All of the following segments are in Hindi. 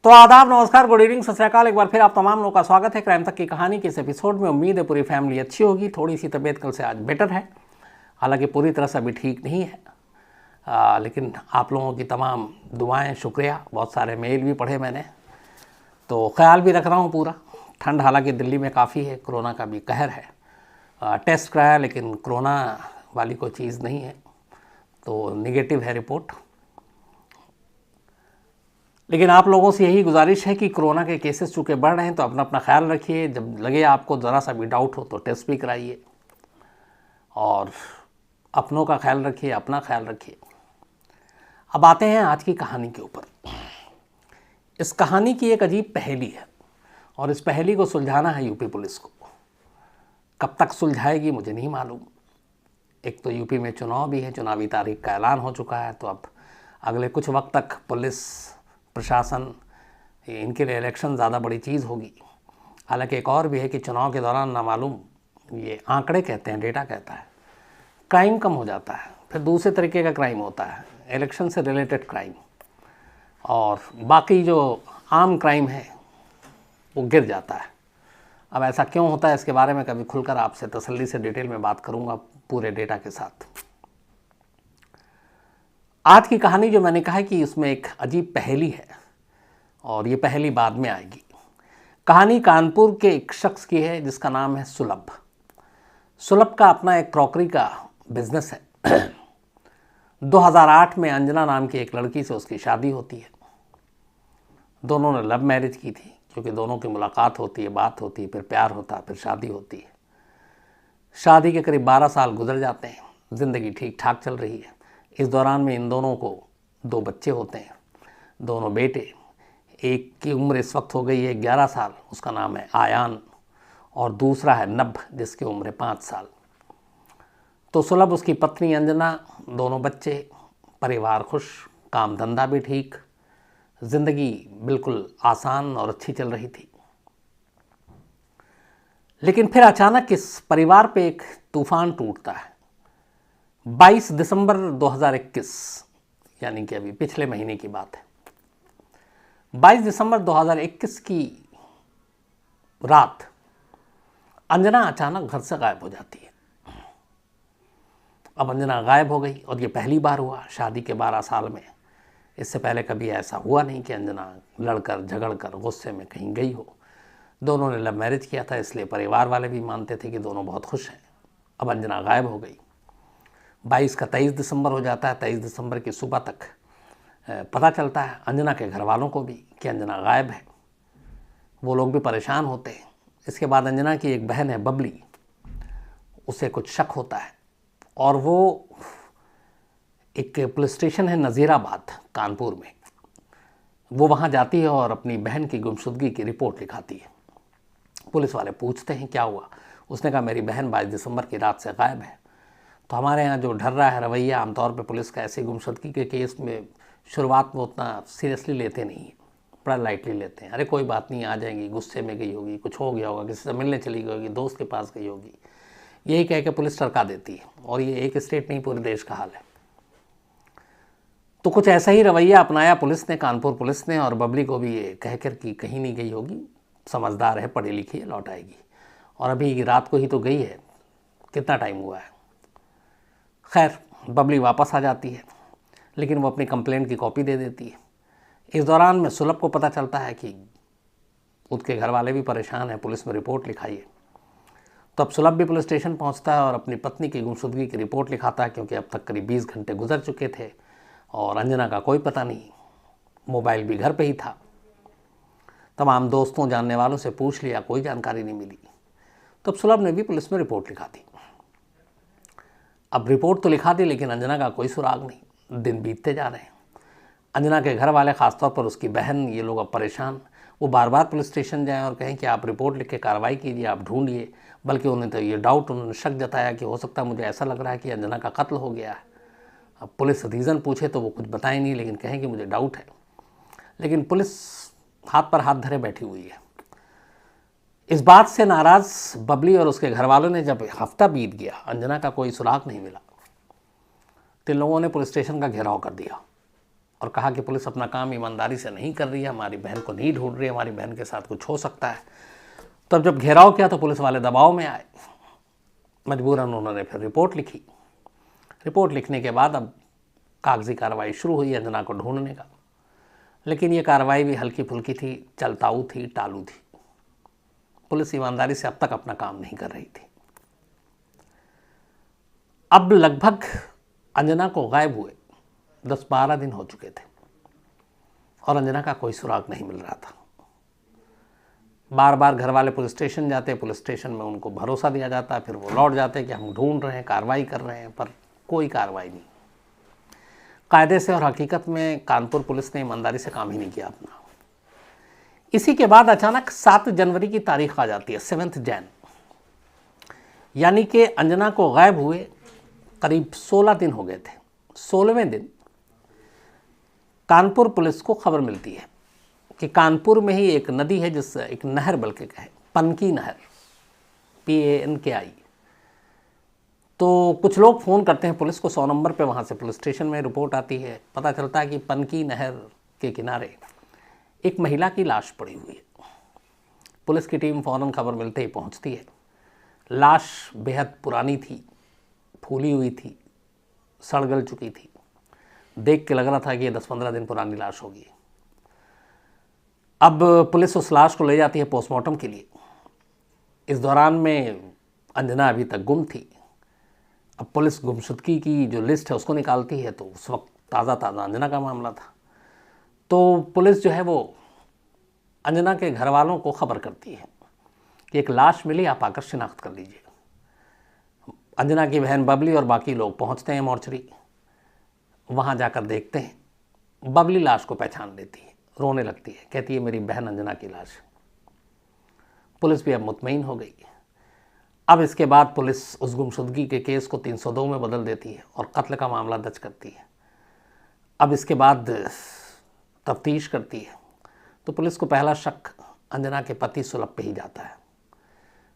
तो आदाब, नमस्कार, गुड इवनिंग, सत श्री अकाल। एक बार फिर आप तमाम लोगों का स्वागत है क्राइम तक की कहानी के इस एपिसोड में। उम्मीद है पूरी फैमिली अच्छी होगी। थोड़ी सी तबीयत कल से आज बेटर है, हालांकि पूरी तरह से अभी ठीक नहीं है। लेकिन आप लोगों की तमाम दुआएं, शुक्रिया। बहुत सारे मेल भी पढ़े मैंने, तो ख्याल भी रख रहा हूँ पूरा। ठंड हालांकि दिल्ली में काफ़ी है, कोरोना का भी कहर है। टेस्ट कराया लेकिन कोरोना वाली कोई चीज़ नहीं है, तो निगेटिव है रिपोर्ट। लेकिन आप लोगों से यही गुजारिश है कि कोरोना के केसेस चूँकि बढ़ रहे हैं तो अपना अपना ख्याल रखिए। जब लगे आपको ज़रा सा भी डाउट हो तो टेस्ट भी कराइए और अपनों का ख्याल रखिए, अपना ख्याल रखिए। अब आते हैं आज की कहानी के ऊपर। इस कहानी की एक अजीब पहेली है और इस पहेली को सुलझाना है यूपी पुलिस को। कब तक सुलझाएगी मुझे नहीं मालूम। एक तो यूपी में चुनाव भी है, चुनावी तारीख का ऐलान हो चुका है, तो अब अगले कुछ वक्त तक पुलिस प्रशासन, इनके लिए इलेक्शन ज़्यादा बड़ी चीज़ होगी। हालांकि एक और भी है कि चुनाव के दौरान नामालूम, ये आंकड़े कहते हैं, डेटा कहता है, क्राइम कम हो जाता है। फिर दूसरे तरीके का क्राइम होता है, इलेक्शन से रिलेटेड क्राइम, और बाकी जो आम क्राइम है वो गिर जाता है। अब ऐसा क्यों होता है इसके बारे में कभी खुलकर आपसे तसल्ली से डिटेल में बात करूंगा पूरे डेटा के साथ। आज की कहानी जो मैंने कहा है कि उसमें एक अजीब पहेली है और ये पहेली बाद में आएगी। कहानी कानपुर के एक शख्स की है जिसका नाम है सुलभ। सुलभ का अपना एक क्रॉकरी का बिजनेस है। 2008 में अंजना नाम की एक लड़की से उसकी शादी होती है। दोनों ने लव मैरिज की थी, क्योंकि दोनों की मुलाकात होती है, बात होती है, फिर प्यार होता है, फिर शादी होती है। शादी के करीब 12 साल गुजर जाते हैं, ज़िंदगी ठीक ठाक चल रही है। इस दौरान में इन दोनों को 2 बच्चे होते हैं, दोनों बेटे। एक की उम्र इस वक्त हो गई है 11 साल, उसका नाम है आयान, और दूसरा है नभ, जिसकी उम्र है 5 साल। तो सुलभ, उसकी पत्नी अंजना, दोनों बच्चे, परिवार खुश, काम धंधा भी ठीक, ज़िंदगी बिल्कुल आसान और अच्छी चल रही थी। लेकिन फिर अचानक इस परिवार पे एक तूफान टूटता है। 22 दिसंबर 2021, यानी कि अभी पिछले महीने की बात है। 22 दिसंबर 2021 की रात अंजना अचानक घर से गायब हो जाती है। अब अंजना गायब हो गई और ये पहली बार हुआ शादी के 12 साल में। इससे पहले कभी ऐसा हुआ नहीं कि अंजना लड़कर झगड़कर गुस्से में कहीं गई हो। दोनों ने लव मैरिज किया था, इसलिए परिवार वाले भी मानते थे कि दोनों बहुत खुश हैं। अब अंजना गायब हो गई। 22 का 23 दिसंबर हो जाता है। 23 दिसंबर की सुबह तक पता चलता है अंजना के घर वालों को भी कि अंजना गायब है। वो लोग भी परेशान होते हैं। इसके बाद अंजना की एक बहन है बबली, उसे कुछ शक होता है और वो एक पुलिस स्टेशन है नज़ीराबाद कानपुर में, वो वहाँ जाती है और अपनी बहन की गुमशुदगी की रिपोर्ट लिखाती है। पुलिस वाले पूछते हैं क्या हुआ। उसने कहा मेरी बहन 22 दिसंबर की रात से गायब है। तो हमारे यहाँ जो ढर्रा है रवैया, आमतौर पे पुलिस का ऐसी गुमशुदगी के केस में शुरुआत में उतना सीरियसली लेते नहीं हैं, बड़ा लाइटली लेते हैं। अरे कोई बात नहीं, आ जाएंगी, गुस्से में गई होगी, कुछ हो गया होगा, किसी से मिलने चली गई होगी, दोस्त के पास गई होगी, यही कह के पुलिस टरका देती है। और ये एक स्टेट नहीं, पूरे देश का हाल है। तो कुछ ऐसा ही रवैया अपनाया पुलिस ने, कानपुर पुलिस ने, और बबली को भी ये कहकर कि कहीं नहीं गई होगी, समझदार है, पढ़ी लिखी है, लौट आएगी। और अभी रात को ही तो गई है, कितना टाइम हुआ है। खैर, बबली वापस आ जाती है, लेकिन वो अपनी कंप्लेंट की कॉपी दे देती है। इस दौरान में सुलभ को पता चलता है कि उसके घर वाले भी परेशान हैं, पुलिस में रिपोर्ट लिखाई है। तो अब सुलभ भी पुलिस स्टेशन पहुंचता है और अपनी पत्नी की गुमशुदगी की रिपोर्ट लिखाता है, क्योंकि अब तक करीब 20 घंटे गुजर चुके थे और अंजना का कोई पता नहीं। मोबाइल भी घर पे ही था। तमाम दोस्तों, जानने वालों से पूछ लिया, कोई जानकारी नहीं मिली। तो अब सुलभ ने भी पुलिस में रिपोर्ट लिखा दी। अब रिपोर्ट तो लिखा दी, लेकिन अंजना का कोई सुराग नहीं। दिन बीतते जा रहे हैं। अंजना के घर वाले, ख़ासतौर पर उसकी बहन, ये लोग अब परेशान। वो बार बार पुलिस स्टेशन जाएं और कहें कि आप रिपोर्ट लिख के कार्रवाई कीजिए, आप ढूंढिए। बल्कि उन्हें तो ये डाउट, उन्होंने शक जताया कि हो सकता है, मुझे ऐसा लग रहा है कि अंजना का कत्ल हो गया है। अब पुलिस रीज़न पूछे तो वो कुछ बताए नहीं, लेकिन कहें कि मुझे डाउट है। लेकिन पुलिस हाथ पर हाथ धरे बैठी हुई है। इस बात से नाराज़ बबली और उसके घर वालों ने, जब हफ्ता बीत गया, अंजना का कोई सुराग नहीं मिला, तो लोगों ने पुलिस स्टेशन का घेराव कर दिया। और कहा कि पुलिस अपना काम ईमानदारी से नहीं कर रही है, हमारी बहन को नहीं ढूंढ रही है, हमारी बहन के साथ कुछ हो सकता है। तब जब घेराव किया तो पुलिस वाले दबाव में आए, मजबूरन उन्होंने फिर रिपोर्ट लिखी। रिपोर्ट लिखने के बाद अब कागजी कार्रवाई शुरू हुई अंजना को ढूंढने का, लेकिन ये कार्रवाई भी हल्की फुल्की थी, चलताऊ थी, टालू थी। पुलिस ईमानदारी से अब तक अपना काम नहीं कर रही थी। अब लगभग अंजना को गायब हुए 10-12 दिन हो चुके थे और अंजना का कोई सुराग नहीं मिल रहा था। बार बार घर वाले पुलिस स्टेशन जाते, पुलिस स्टेशन में उनको भरोसा दिया जाता, फिर वो लौट जाते कि हम ढूंढ रहे हैं, कार्रवाई कर रहे हैं, पर कोई कार्रवाई नहीं। कायदे से और हकीकत में कानपुर पुलिस ने ईमानदारी से काम ही नहीं किया अपना। इसी के बाद अचानक 7 जनवरी की तारीख आ जाती है, 7 जैन, यानी कि अंजना को गायब हुए करीब 16 दिन हो गए थे। 16वें दिन कानपुर पुलिस को खबर मिलती है कि कानपुर में ही एक नदी है, जिससे एक नहर बल्कि कहे, पनकी नहर, PANKI। तो कुछ लोग फ़ोन करते हैं पुलिस को 100 नंबर पे, वहाँ से पुलिस स्टेशन में रिपोर्ट आती है। पता चलता है कि पनकी नहर के किनारे एक महिला की लाश पड़ी हुई है। पुलिस की टीम फ़ौरन खबर मिलते ही पहुँचती है। लाश बेहद पुरानी थी, फूली हुई थी, सड़ गल चुकी थी। देख के लग रहा था कि ये 10-15 दिन पुरानी लाश होगी। अब पुलिस उस लाश को ले जाती है पोस्टमार्टम के लिए। इस दौरान में अंजना अभी तक गुम थी। अब पुलिस गुमशुदगी की जो लिस्ट है उसको निकालती है, तो उस वक्त ताज़ा अंजना का मामला था। तो पुलिस जो है वो अंजना के घर वालों को खबर करती है कि एक लाश मिली, आप आकर शिनाख्त कर लीजिए। अंजना की बहन बबली और बाकी लोग पहुंचते हैं मोर्चरी। वहाँ जाकर देखते हैं, बबली लाश को पहचान लेती है, रोने लगती है, कहती है मेरी बहन अंजना की लाश। पुलिस भी अब मुतमईन हो गई। अब इसके बाद पुलिस उस गुमशुदगी के केस को 302 में बदल देती है और कत्ल का मामला दर्ज करती है। अब इसके बाद तफ्तीश करती है तो पुलिस को पहला शक अंजना के पति सुलभ पे ही जाता है।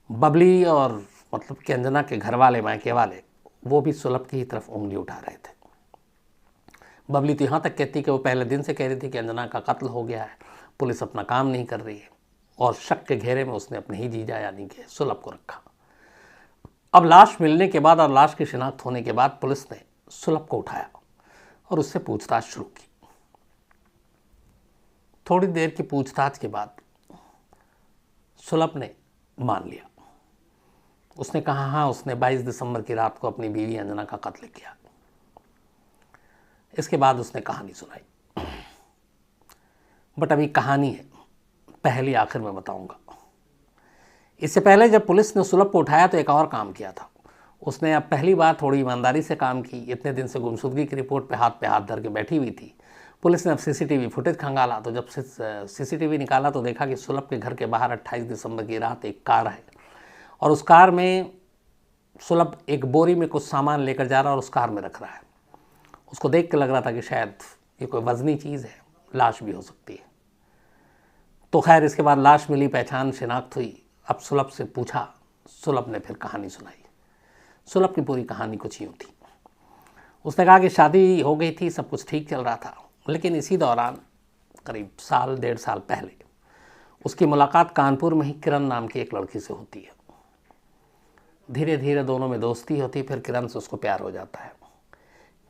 बबली और मतलब कि अंजना के घर वाले, मायके वाले, वो भी सुलभ की ही तरफ उंगली उठा रहे थे। बबली तो यहाँ तक कहती कि वो पहले दिन से कह रही थी कि अंजना का कत्ल हो गया है, पुलिस अपना काम नहीं कर रही है, और शक के घेरे में उसने अपने ही जीजा यानी कि सुलभ को रखा। अब लाश मिलने के बाद और लाश की शिनाख्त होने के बाद पुलिस ने सुलभ को उठाया और उससे पूछताछ शुरू की। थोड़ी देर की पूछताछ के बाद सुलभ ने मान लिया। उसने कहा हाँ, उसने 22 दिसंबर की रात को अपनी बीवी अंजना का कत्ल किया। इसके बाद उसने कहानी सुनाई, बट अभी कहानी है, पहली आखिर में बताऊंगा। इससे पहले जब पुलिस ने सुलभ को उठाया तो एक और काम किया था। उसने अब पहली बार थोड़ी ईमानदारी से काम की। इतने दिन से गुमशुदगी की रिपोर्ट पे हाथ धर के बैठी हुई थी। पुलिस ने अब CCTV फुटेज खंगाला, तो जब CCTV निकाला तो देखा कि सुलभ के घर के बाहर 28 दिसंबर की रात एक कार है और उस कार में सुलभ एक बोरी में कुछ सामान लेकर जा रहा है और उस कार में रख रहा है। उसको देख के लग रहा था कि शायद ये कोई वजनी चीज़ है, लाश भी हो सकती है। तो खैर इसके बाद लाश मिली, पहचान शिनाख्त हुई। अब सुलभ से पूछा, सुलभ ने फिर कहानी सुनाई। सुलभ की पूरी कहानी कुछ यूँ थी। उसने कहा कि शादी हो गई थी, सब कुछ ठीक चल रहा था, लेकिन इसी दौरान करीब 1.5 साल पहले उसकी मुलाकात कानपुर में ही किरण नाम की एक लड़की से होती है। धीरे धीरे दोनों में दोस्ती होती, फिर किरण से उसको प्यार हो जाता है।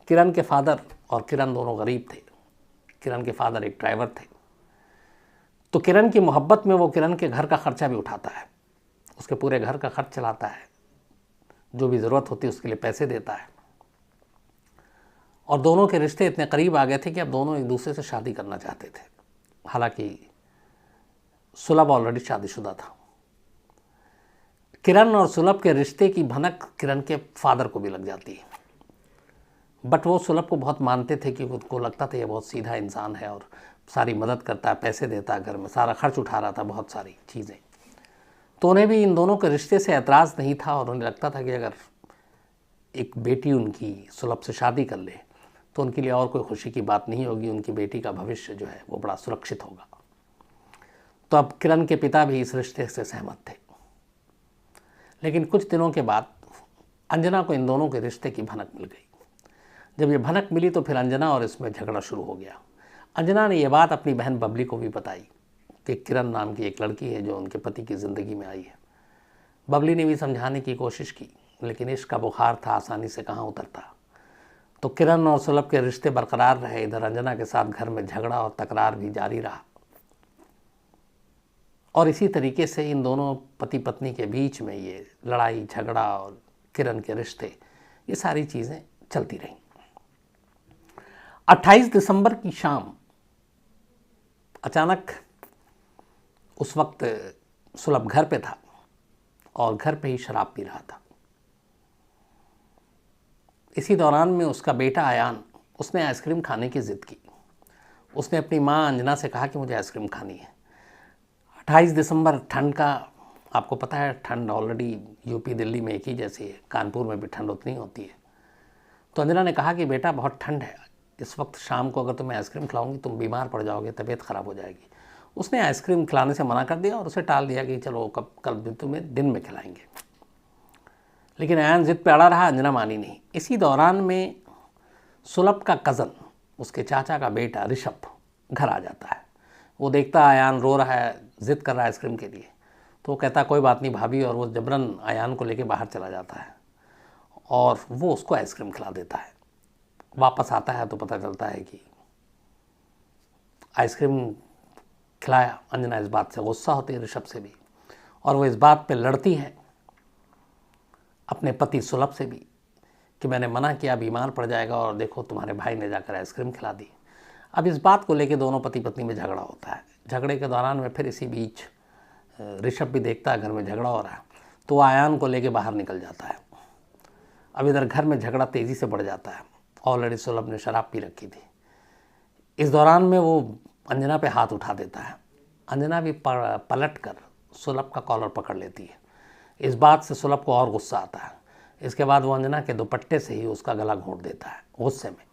किरण के फादर और किरण दोनों गरीब थे। किरण के फादर एक ड्राइवर थे, तो किरण की मोहब्बत में वो किरण के घर का खर्चा भी उठाता है, उसके पूरे घर का खर्च चलाता है, जो भी ज़रूरत होती है उसके लिए पैसे देता है। और दोनों के रिश्ते इतने करीब आ गए थे कि अब दोनों एक दूसरे से शादी करना चाहते थे। हालांकि सुलभ ऑलरेडी शादीशुदा था। किरण और सुलभ के रिश्ते की भनक किरण के फादर को भी लग जाती है, बट वो सुलभ को बहुत मानते थे कि उनको लगता था ये बहुत सीधा इंसान है और सारी मदद करता है, पैसे देता है, घर में सारा खर्च उठा रहा था, बहुत सारी चीज़ें। तो उन्हें भी इन दोनों के रिश्ते से ऐतराज़ नहीं था और उन्हें लगता था कि अगर एक बेटी उनकी सुलभ से शादी कर ले तो उनके लिए और कोई खुशी की बात नहीं होगी, उनकी बेटी का भविष्य जो है वो बड़ा सुरक्षित होगा। तो अब किरण के पिता भी इस रिश्ते से सहमत थे। लेकिन कुछ दिनों के बाद अंजना को इन दोनों के रिश्ते की भनक मिल गई। जब ये भनक मिली तो फिर अंजना और इसमें झगड़ा शुरू हो गया। अंजना ने यह बात अपनी बहन बबली को भी बताई कि किरण नाम की एक लड़की है जो उनके पति की ज़िंदगी में आई है। बबली ने भी समझाने की कोशिश की, लेकिन इश्क का बुखार था, आसानी से कहाँ उतरता। तो किरण और सुलभ के रिश्ते बरकरार रहे। इधर अंजना के साथ घर में झगड़ा और तकरार भी जारी रहा, और इसी तरीके से इन दोनों पति पत्नी के बीच में ये लड़ाई झगड़ा और किरण के रिश्ते, ये सारी चीज़ें चलती रहीं। 28 दिसंबर की शाम अचानक उस वक्त सुलभ घर पे था और घर पे ही शराब पी रहा था। इसी दौरान में उसका बेटा अयान, उसने आइसक्रीम खाने की ज़िद की। उसने अपनी माँ अंजना से कहा कि मुझे आइसक्रीम खानी है। 28 दिसंबर, ठंड का आपको पता है, ठंड ऑलरेडी यूपी दिल्ली में एक ही जैसी है, कानपुर में भी ठंड उतनी होती है। तो अंजना ने कहा कि बेटा बहुत ठंड है, इस वक्त शाम को अगर तुम्हें आइसक्रीम खिलाऊंगी तुम बीमार पड़ जाओगे, तबीयत ख़राब हो जाएगी। उसने आइसक्रीम खिलाने से मना कर दिया और उसे टाल दिया कि चलो कल तुम्हें दिन में खिलाएंगे। लेकिन अयान ज़िद पे अड़ा रहा, अंजना मानी नहीं। इसी दौरान में सुलभ का कज़न, उसके चाचा का बेटा ऋषभ घर आ जाता है। वो देखता है अयान रो रहा है, ज़िद कर रहा है आइसक्रीम के लिए, तो वो कहता है कोई बात नहीं भाभी, और वो जबरन अयान को लेके बाहर चला जाता है और वो उसको आइसक्रीम खिला देता है। वापस आता है तो पता चलता है कि आइसक्रीम खिलाया। अंजना इस बात से गुस्सा होती है, ऋषभ से भी, और वो इस बात पे लड़ती है अपने पति सुलभ से भी कि मैंने मना किया, बीमार पड़ जाएगा, और देखो तुम्हारे भाई ने जाकर आइसक्रीम खिला दी। अब इस बात को लेके दोनों पति पत्नी में झगड़ा होता है। झगड़े के दौरान में फिर इसी बीच ऋषभ भी देखता है घर में झगड़ा हो रहा है, तो अयान को लेके बाहर निकल जाता है। अब इधर घर में झगड़ा तेज़ी से बढ़ जाता है। ऑलरेडी सुलभ ने शराब पी रखी थी। इस दौरान में वो अंजना पे हाथ उठा देता है। अंजना भी पलट कर सुलभ का कॉलर पकड़ लेती है। इस बात से सुलभ को और गुस्सा आता है। इसके बाद वो अंजना के दुपट्टे से ही उसका गला घोंट देता है गुस्से में,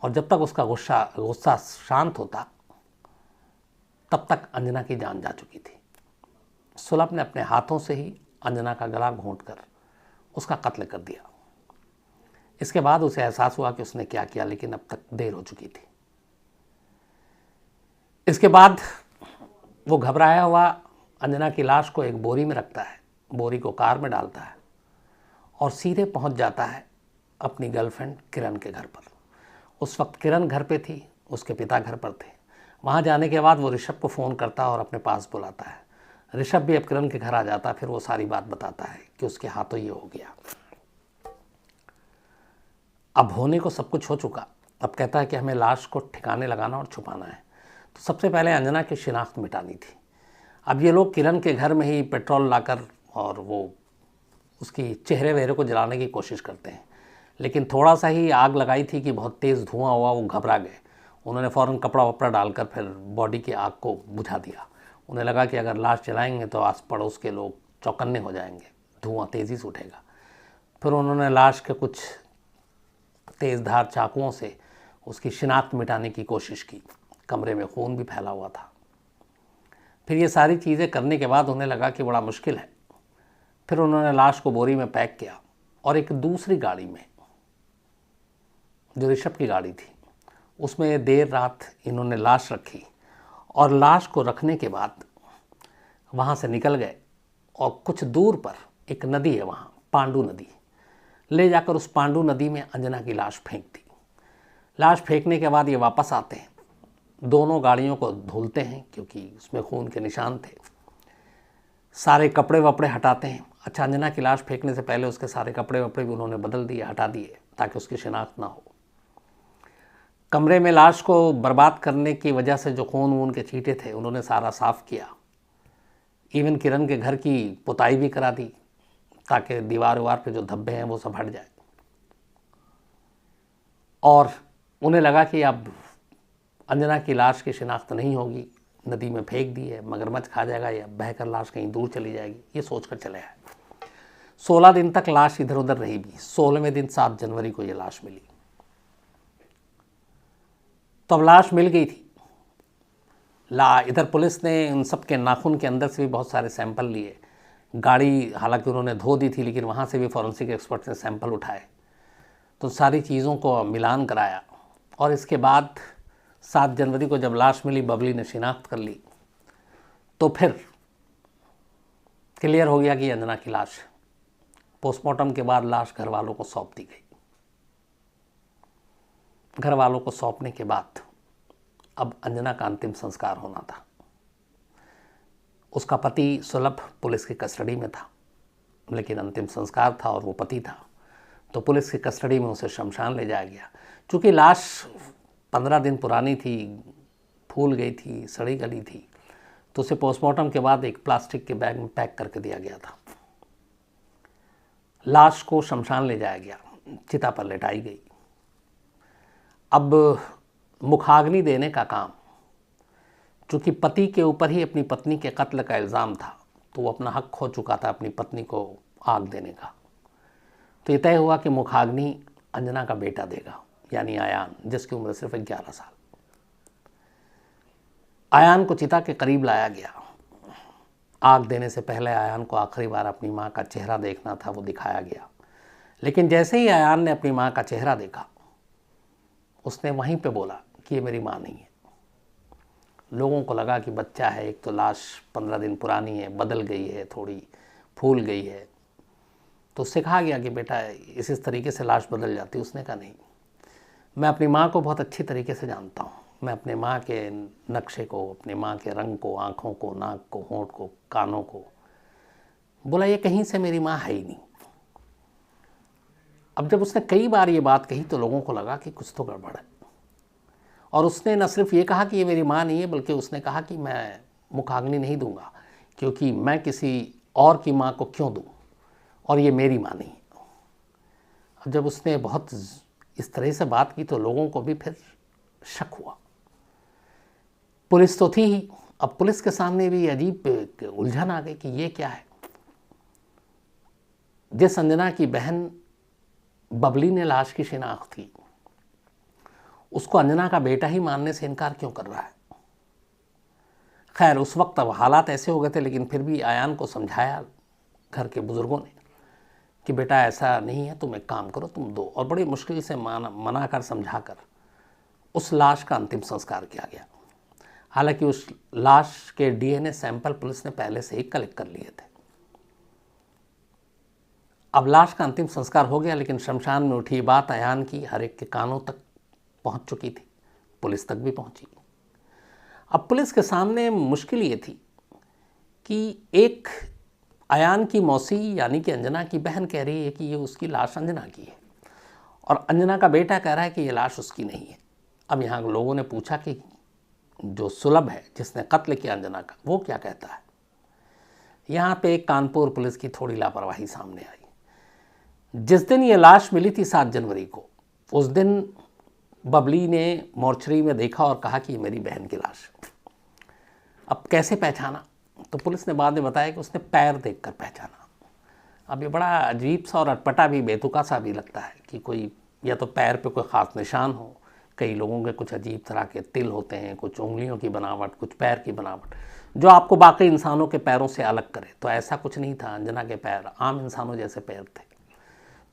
और जब तक उसका गुस्सा शांत होता तब तक अंजना की जान जा चुकी थी। सुलभ ने अपने हाथों से ही अंजना का गला घोंटकर उसका कत्ल कर दिया। इसके बाद उसे एहसास हुआ कि उसने क्या किया, लेकिन अब तक देर हो चुकी थी। इसके बाद वो घबराया हुआ अंजना की लाश को एक बोरी में रखता है, बोरी को कार में डालता है और सीधे पहुंच जाता है अपनी गर्लफ्रेंड किरण के घर पर। उस वक्त किरण घर पे थी, उसके पिता घर पर थे। वहाँ जाने के बाद वो ऋषभ को फ़ोन करता और अपने पास बुलाता है। ऋषभ भी अब किरण के घर आ जाता, फिर वो सारी बात बताता है कि उसके हाथों ये हो गया। अब होने को सब कुछ हो चुका। अब कहता है कि हमें लाश को ठिकाने लगाना और छुपाना है। तो सबसे पहले अंजना की शिनाख्त मिटानी थी। अब ये लोग किरण के घर में ही पेट्रोल लाकर और वो उसकी चेहरे वहरे को जलाने की कोशिश करते हैं, लेकिन थोड़ा सा ही आग लगाई थी कि बहुत तेज़ धुआं हुआ, वो घबरा गए। उन्होंने फ़ौरन कपड़ा वपड़ा डालकर फिर बॉडी की आग को बुझा दिया। उन्हें लगा कि अगर लाश जलाएंगे तो आस पड़ोस के लोग चौकन्ने हो जाएंगे, धुआं तेज़ी से उठेगा। फिर उन्होंने लाश के कुछ तेज़धार चाकुओं से उसकी शिनाख्त मिटाने की कोशिश की। कमरे में खून भी फैला हुआ था। फिर ये सारी चीज़ें करने के बाद उन्हें लगा कि बड़ा मुश्किल है। फिर उन्होंने लाश को बोरी में पैक किया और एक दूसरी गाड़ी में, जो ऋषभ की गाड़ी थी, उसमें देर रात इन्होंने लाश रखी और लाश को रखने के बाद वहाँ से निकल गए और कुछ दूर पर एक नदी है, वहाँ पांडू नदी, ले जाकर उस पांडू नदी में अंजना की लाश फेंक दी। लाश फेंकने के बाद ये वापस आते हैं, दोनों गाड़ियों को धुलते हैं क्योंकि उसमें खून के निशान थे, सारे कपड़े वपड़े हटाते हैं। अच्छा, अंजना की लाश फेंकने से पहले उसके सारे कपड़े वपड़े भी उन्होंने बदल दिए, हटा दिए, ताकि उसकी शिनाख्त ना हो। कमरे में लाश को बर्बाद करने की वजह से जो खून वून के छींटे थे उन्होंने सारा साफ़ किया। इवन किरण के घर की पुताई भी करा दी ताकि दीवार वार पे जो धब्बे हैं वो सब हट जाए। और उन्हें लगा कि अब अंजना की लाश की शिनाख्त नहीं होगी, नदी में फेंक दी है, मगरमच्छ खा जाएगा या बहकर लाश कहीं दूर चली जाएगी, ये सोचकर चले आए। 16 दिन तक लाश इधर उधर रही भी। 16वें दिन 7 जनवरी को ये लाश मिली। तो अब लाश मिल गई थी। इधर पुलिस ने उन सब के नाखून के अंदर से भी बहुत सारे सैंपल लिए। गाड़ी हालांकि उन्होंने धो दी थी, लेकिन वहाँ से भी फॉरेंसिक एक्सपर्ट ने सैंपल उठाए। तो सारी चीज़ों को मिलान कराया और इसके बाद 7 जनवरी को जब लाश मिली, बबली ने शिनाख्त कर ली, तो फिर क्लियर हो गया कि अंजना की लाश। पोस्टमार्टम के बाद लाश घर वालों को सौंप दी गई। घर वालों को सौंपने के बाद अब अंजना का अंतिम संस्कार होना था। उसका पति सुलभ पुलिस की कस्टडी में था, लेकिन अंतिम संस्कार था और वो पति था, तो पुलिस की कस्टडी में उसे शमशान ले जाया गया। चूँकि लाश 15 दिन पुरानी थी, फूल गई थी, सड़ी गली थी, तो उसे पोस्टमार्टम के बाद एक प्लास्टिक के बैग में पैक करके दिया गया था। लाश को शमशान ले जाया गया, चिता पर लेटाई गई। अब मुखाग्नि देने का काम, चूँकि पति के ऊपर ही अपनी पत्नी के कत्ल का इल्ज़ाम था, तो वो अपना हक खो चुका था अपनी पत्नी को आग देने का। तो ये तय हुआ कि मुखाग्नि अंजना का बेटा देगा, यानी आयान, जिसकी उम्र सिर्फ 11 साल। आयान को चिता के करीब लाया गया। आग देने से पहले आयान को आखिरी बार अपनी माँ का चेहरा देखना था, वो दिखाया गया। लेकिन जैसे ही आयान ने अपनी माँ का चेहरा देखा, उसने वहीं पे बोला कि ये मेरी माँ नहीं है। लोगों को लगा कि बच्चा है, एक तो लाश 15 दिन पुरानी है, बदल गई है, थोड़ी फूल गई है, तो उससे कहा गया कि बेटा इस तरीके से लाश बदल जाती। उसने कहा नहीं, मैं अपनी माँ को बहुत अच्छी तरीके से जानता हूँ। मैं अपने माँ के नक्शे को, अपने माँ के रंग को, आँखों को, नाक को, होंठ को, कानों को, बोला ये कहीं से मेरी माँ है ही नहीं। अब जब उसने कई बार ये बात कही तो लोगों को लगा कि कुछ तो गड़बड़ है, और उसने न सिर्फ ये कहा कि ये मेरी माँ नहीं है, बल्कि उसने कहा कि मैं मुखाग्नि नहीं दूंगा, क्योंकि मैं किसी और की माँ को क्यों दूं, और ये मेरी माँ नहीं है। अब जब उसने बहुत इस तरह से बात की तो लोगों को भी फिर शक हुआ। पुलिस तो थी ही, अब पुलिस के सामने भी अजीब उलझन आ गई कि ये क्या है। जिस अंजना की बहन बबली ने लाश की शिनाख्त की, उसको अंजना का बेटा ही मानने से इनकार क्यों कर रहा है। खैर उस वक्त अब हालात ऐसे हो गए थे, लेकिन फिर भी आयान को समझाया घर के बुजुर्गों ने कि बेटा ऐसा नहीं है, तुम एक काम करो, तुम दो। और बड़ी मुश्किल से मना कर, समझा कर उस लाश का अंतिम संस्कार किया गया। हालांकि उस लाश के डीएनए सैंपल पुलिस ने पहले से ही कलेक्ट कर लिए थे। अब लाश का अंतिम संस्कार हो गया, लेकिन शमशान में उठी बात आयान की हर एक के कानों तक पहुंच चुकी थी, पुलिस तक भी पहुंची। अब पुलिस के सामने मुश्किल ये थी कि एक आयान की मौसी यानी कि अंजना की बहन कह रही है कि ये उसकी लाश अंजना की है, और अंजना का बेटा कह रहा है कि ये लाश उसकी नहीं है। अब यहाँ लोगों ने पूछा कि जो सुलभ है, जिसने कत्ल किया अंजना का, वो क्या कहता है। यहाँ पे कानपुर पुलिस की थोड़ी लापरवाही सामने आई। जिस दिन ये लाश मिली थी 7 जनवरी को, उस दिन बबली ने मोर्चरी में देखा और कहा कि ये मेरी बहन की लाश। अब कैसे पहचाना, तो पुलिस ने बाद में बताया कि उसने पैर देखकर पहचाना। अब ये बड़ा अजीब सा और अटपटा भी, बेतुका सा भी लगता है कि कोई या तो पैर पे कोई ख़ास निशान हो। कई लोगों के कुछ अजीब तरह के तिल होते हैं, कुछ उंगलियों की बनावट, कुछ पैर की बनावट, जो आपको बाकी इंसानों के पैरों से अलग करे। तो ऐसा कुछ नहीं था, अंजना के पैर आम इंसानों जैसे पैर थे।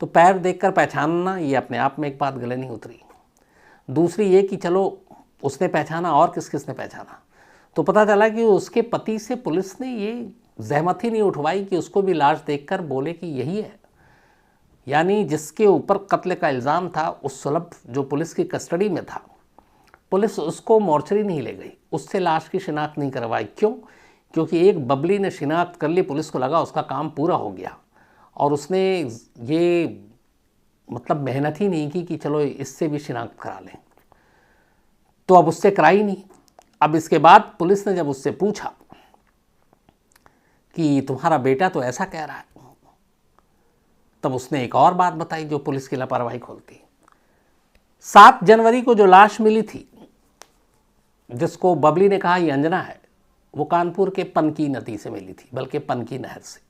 तो पैर देखकर पहचानना ये अपने आप में एक बात गले नहीं उतरी। दूसरी ये कि चलो उसने पहचाना, और किस किस ने पहचाना, तो पता चला कि उसके पति से पुलिस ने ये जहमत ही नहीं उठवाई कि उसको भी लाश देखकर बोले कि यही है। यानी जिसके ऊपर कत्ल का इल्ज़ाम था, उस सुलभ जो पुलिस की कस्टडी में था, पुलिस उसको मोर्चरी नहीं ले गई, उससे लाश की शिनाख्त नहीं करवाई। क्यों? क्योंकि एक बबली ने शिनाख्त कर ली, पुलिस को लगा उसका काम पूरा हो गया, और उसने ये मतलब मेहनत ही नहीं की कि चलो इससे भी शिनाख्त करा लें, तो अब उससे कराई नहीं। अब इसके बाद पुलिस ने जब उससे पूछा कि तुम्हारा बेटा तो ऐसा कह रहा है, तब उसने एक और बात बताई जो पुलिस की लापरवाही खोलती। 7 जनवरी को जो लाश मिली थी, जिसको बबली ने कहा ये अंजना है, वो कानपुर के पनकी नदी से मिली थी, बल्कि पनकी नहर से।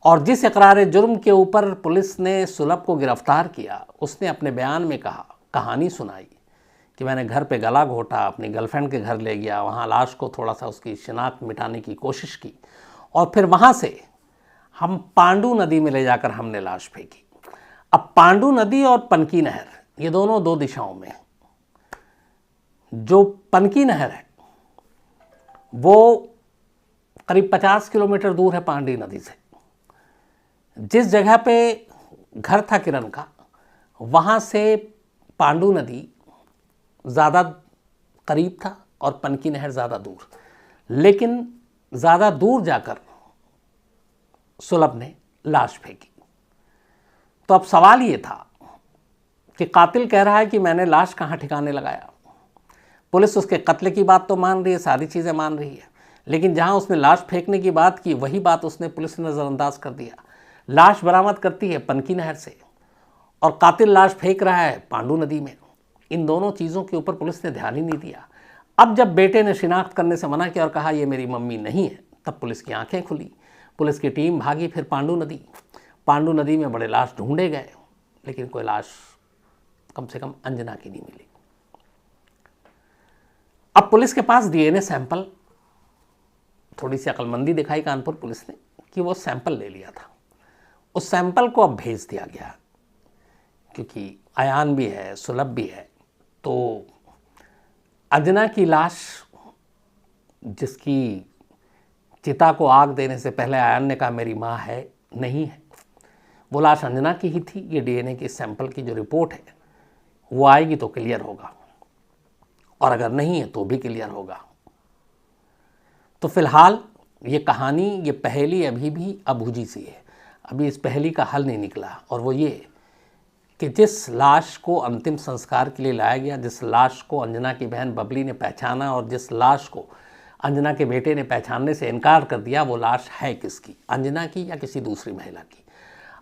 और जिस इकरार जुर्म के ऊपर पुलिस ने सुलभ को गिरफ्तार किया, उसने अपने बयान में कहानी सुनाई कि मैंने घर पे गला घोटा, अपनी गर्लफ्रेंड के घर ले गया, वहाँ लाश को थोड़ा सा उसकी शिनाख्त मिटाने की कोशिश की, और फिर वहाँ से हम पांडू नदी में ले जाकर हमने लाश फेंकी। अब पांडु नदी और पनकी नहर, ये दोनों दो दिशाओं में हैं। जो पनकी नहर है वो करीब 50 किलोमीटर दूर है पांडी नदी से। जिस जगह पे घर था किरण का, वहाँ से पांडु नदी ज़्यादा करीब था और पनकी नहर ज़्यादा दूर। लेकिन ज़्यादा दूर जाकर सुलभ ने लाश फेंकी। तो अब सवाल ये था कि कातिल कह रहा है कि मैंने लाश कहाँ ठिकाने लगाया। पुलिस उसके कत्ल की बात तो मान रही है, सारी चीज़ें मान रही है, लेकिन जहाँ उसने लाश फेंकने की बात की वही बात उसने पुलिस ने नज़रअंदाज कर दिया। लाश बरामद करती है पनकी नहर से और कातिल लाश फेंक रहा है पांडु नदी में। इन दोनों चीज़ों के ऊपर पुलिस ने ध्यान ही नहीं दिया। अब जब बेटे ने शिनाख्त करने से मना किया और कहा ये मेरी मम्मी नहीं है, तब पुलिस की आंखें खुली। पुलिस की टीम भागी फिर पांडु नदी में बड़े लाश ढूंढे गए, लेकिन कोई लाश कम से कम अंजना की नहीं मिली। अब पुलिस के पास डीएनए सैंपल, थोड़ी सी अक्लमंदी दिखाई कानपुर पुलिस ने कि वो सैंपल ले लिया था। उस सैंपल को अब भेज दिया गया, क्योंकि अयान भी है, सुलभ भी है। तो अंजना की लाश, जिसकी चिता को आग देने से पहले अयान ने कहा मेरी माँ है, नहीं है, वो लाश अंजना की ही थी। ये डीएनए की सैंपल की जो रिपोर्ट है वो आएगी तो क्लियर होगा, और अगर नहीं है तो भी क्लियर होगा। तो फिलहाल ये कहानी, ये पहेली अभी भी अबूझी सी है। अभी इस पहेली का हल नहीं निकला, और वो ये कि जिस लाश को अंतिम संस्कार के लिए लाया गया, जिस लाश को अंजना की बहन बबली ने पहचाना और जिस लाश को अंजना के बेटे ने पहचानने से इनकार कर दिया, वो लाश है किसकी, अंजना की या किसी दूसरी महिला की।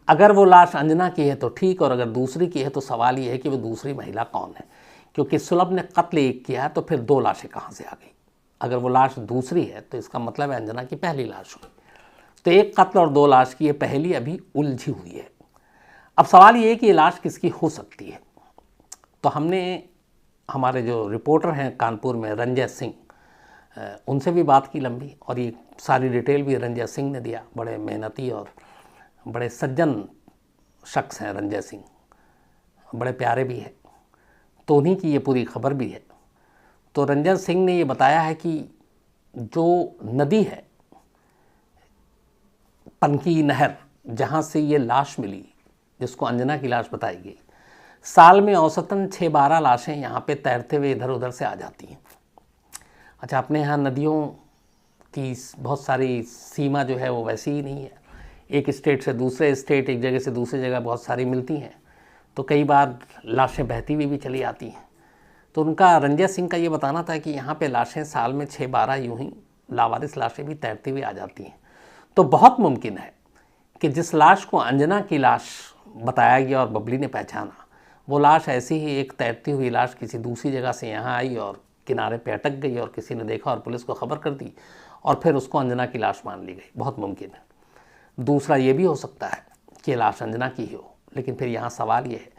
अगर वो लाश अंजना की है तो ठीक, और अगर दूसरी की है तो सवाल ये है कि वो दूसरी महिला कौन है, क्योंकि सुलभ ने कत्ल एक किया है तो फिर दो लाशें कहाँ से आ गई। अगर वो लाश दूसरी है तो इसका मतलब है अंजना की पहली लाश हुई। तो एक कत्ल और दो लाश की ये पहेली अभी उलझी हुई है। अब सवाल ये है कि ये लाश किसकी हो सकती है। तो हमने हमारे जो रिपोर्टर हैं कानपुर में, रंजय सिंह, उनसे भी बात की लंबी, और ये सारी डिटेल भी रंजय सिंह ने दिया। बड़े मेहनती और बड़े सज्जन शख्स हैं रंजय सिंह, बड़े प्यारे भी हैं। तो उन्हीं की ये पूरी खबर भी है। तो रंजन सिंह ने ये बताया है कि जो नदी है पनकी नहर, जहाँ से ये लाश मिली, जिसको अंजना की लाश बताई गई, साल में औसतन 6-12 लाशें यहाँ पे तैरते हुए इधर उधर से आ जाती हैं। अच्छा, अपने यहाँ नदियों की बहुत सारी सीमा जो है वो वैसी ही नहीं है। एक स्टेट से दूसरे स्टेट, एक जगह से दूसरी जगह बहुत सारी मिलती हैं, तो कई बार लाशें बहती हुई भी चली आती हैं। तो उनका, रंजय सिंह का ये बताना था कि यहाँ पे लाशें साल में 6-12 यूं ही लावारिस लाशें भी तैरती हुई आ जाती हैं। तो बहुत मुमकिन है कि जिस लाश को अंजना की लाश बताया गया और बबली ने पहचाना, वो लाश ऐसी ही एक तैरती हुई लाश किसी दूसरी जगह से यहाँ आई और किनारे पे अटक गई, और किसी ने देखा और पुलिस को खबर कर दी, और फिर उसको अंजना की लाश मान ली गई। बहुत मुमकिन है। दूसरा ये भी हो सकता है कि लाश अंजना की ही हो, लेकिन फिर यहाँ सवाल ये है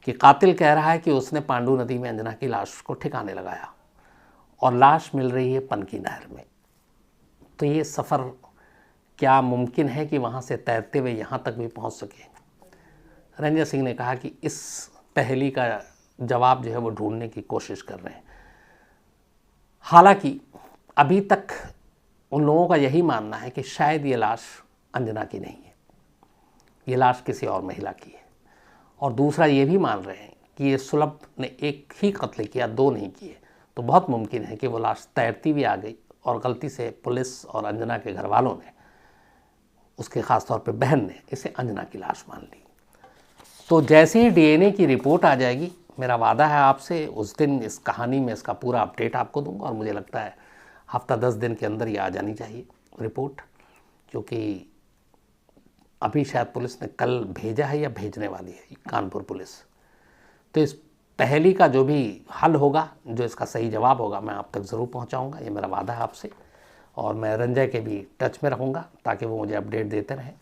कि कातिल कह रहा है कि उसने पांडु नदी में अंजना की लाश को ठिकाने लगाया, और लाश मिल रही है पनकी नहर में। तो ये सफ़र क्या मुमकिन है कि वहाँ से तैरते हुए यहाँ तक भी पहुँच सके। रंजय सिंह ने कहा कि इस पहेली का जवाब जो है वो ढूंढने की कोशिश कर रहे हैं। हालांकि अभी तक उन लोगों का यही मानना है कि शायद ये लाश अंजना की नहीं है, ये लाश किसी और महिला की है। और दूसरा ये भी मान रहे हैं कि ये सुलभ ने एक ही कत्ल किया, दो नहीं किए। तो बहुत मुमकिन है कि वो लाश तैरती भी आ गई और गलती से पुलिस और अंजना के घर वालों ने, उसके ख़ास तौर पे बहन ने, इसे अंजना की लाश मान ली। तो जैसे ही डीएनए की रिपोर्ट आ जाएगी, मेरा वादा है आपसे, उस दिन इस कहानी में इसका पूरा अपडेट आपको दूंगा। और मुझे लगता है हफ्ता 10 दिन के अंदर ये आ जानी चाहिए रिपोर्ट, क्योंकि अभी शायद पुलिस ने कल भेजा है या भेजने वाली है, कानपुर पुलिस। तो इस पहेली का जो भी हल होगा, जो इसका सही जवाब होगा, मैं आप तक ज़रूर पहुंचाऊंगा, ये मेरा वादा है आपसे। और मैं रंजय के भी टच में रहूँगा ताकि वो मुझे अपडेट देते रहें।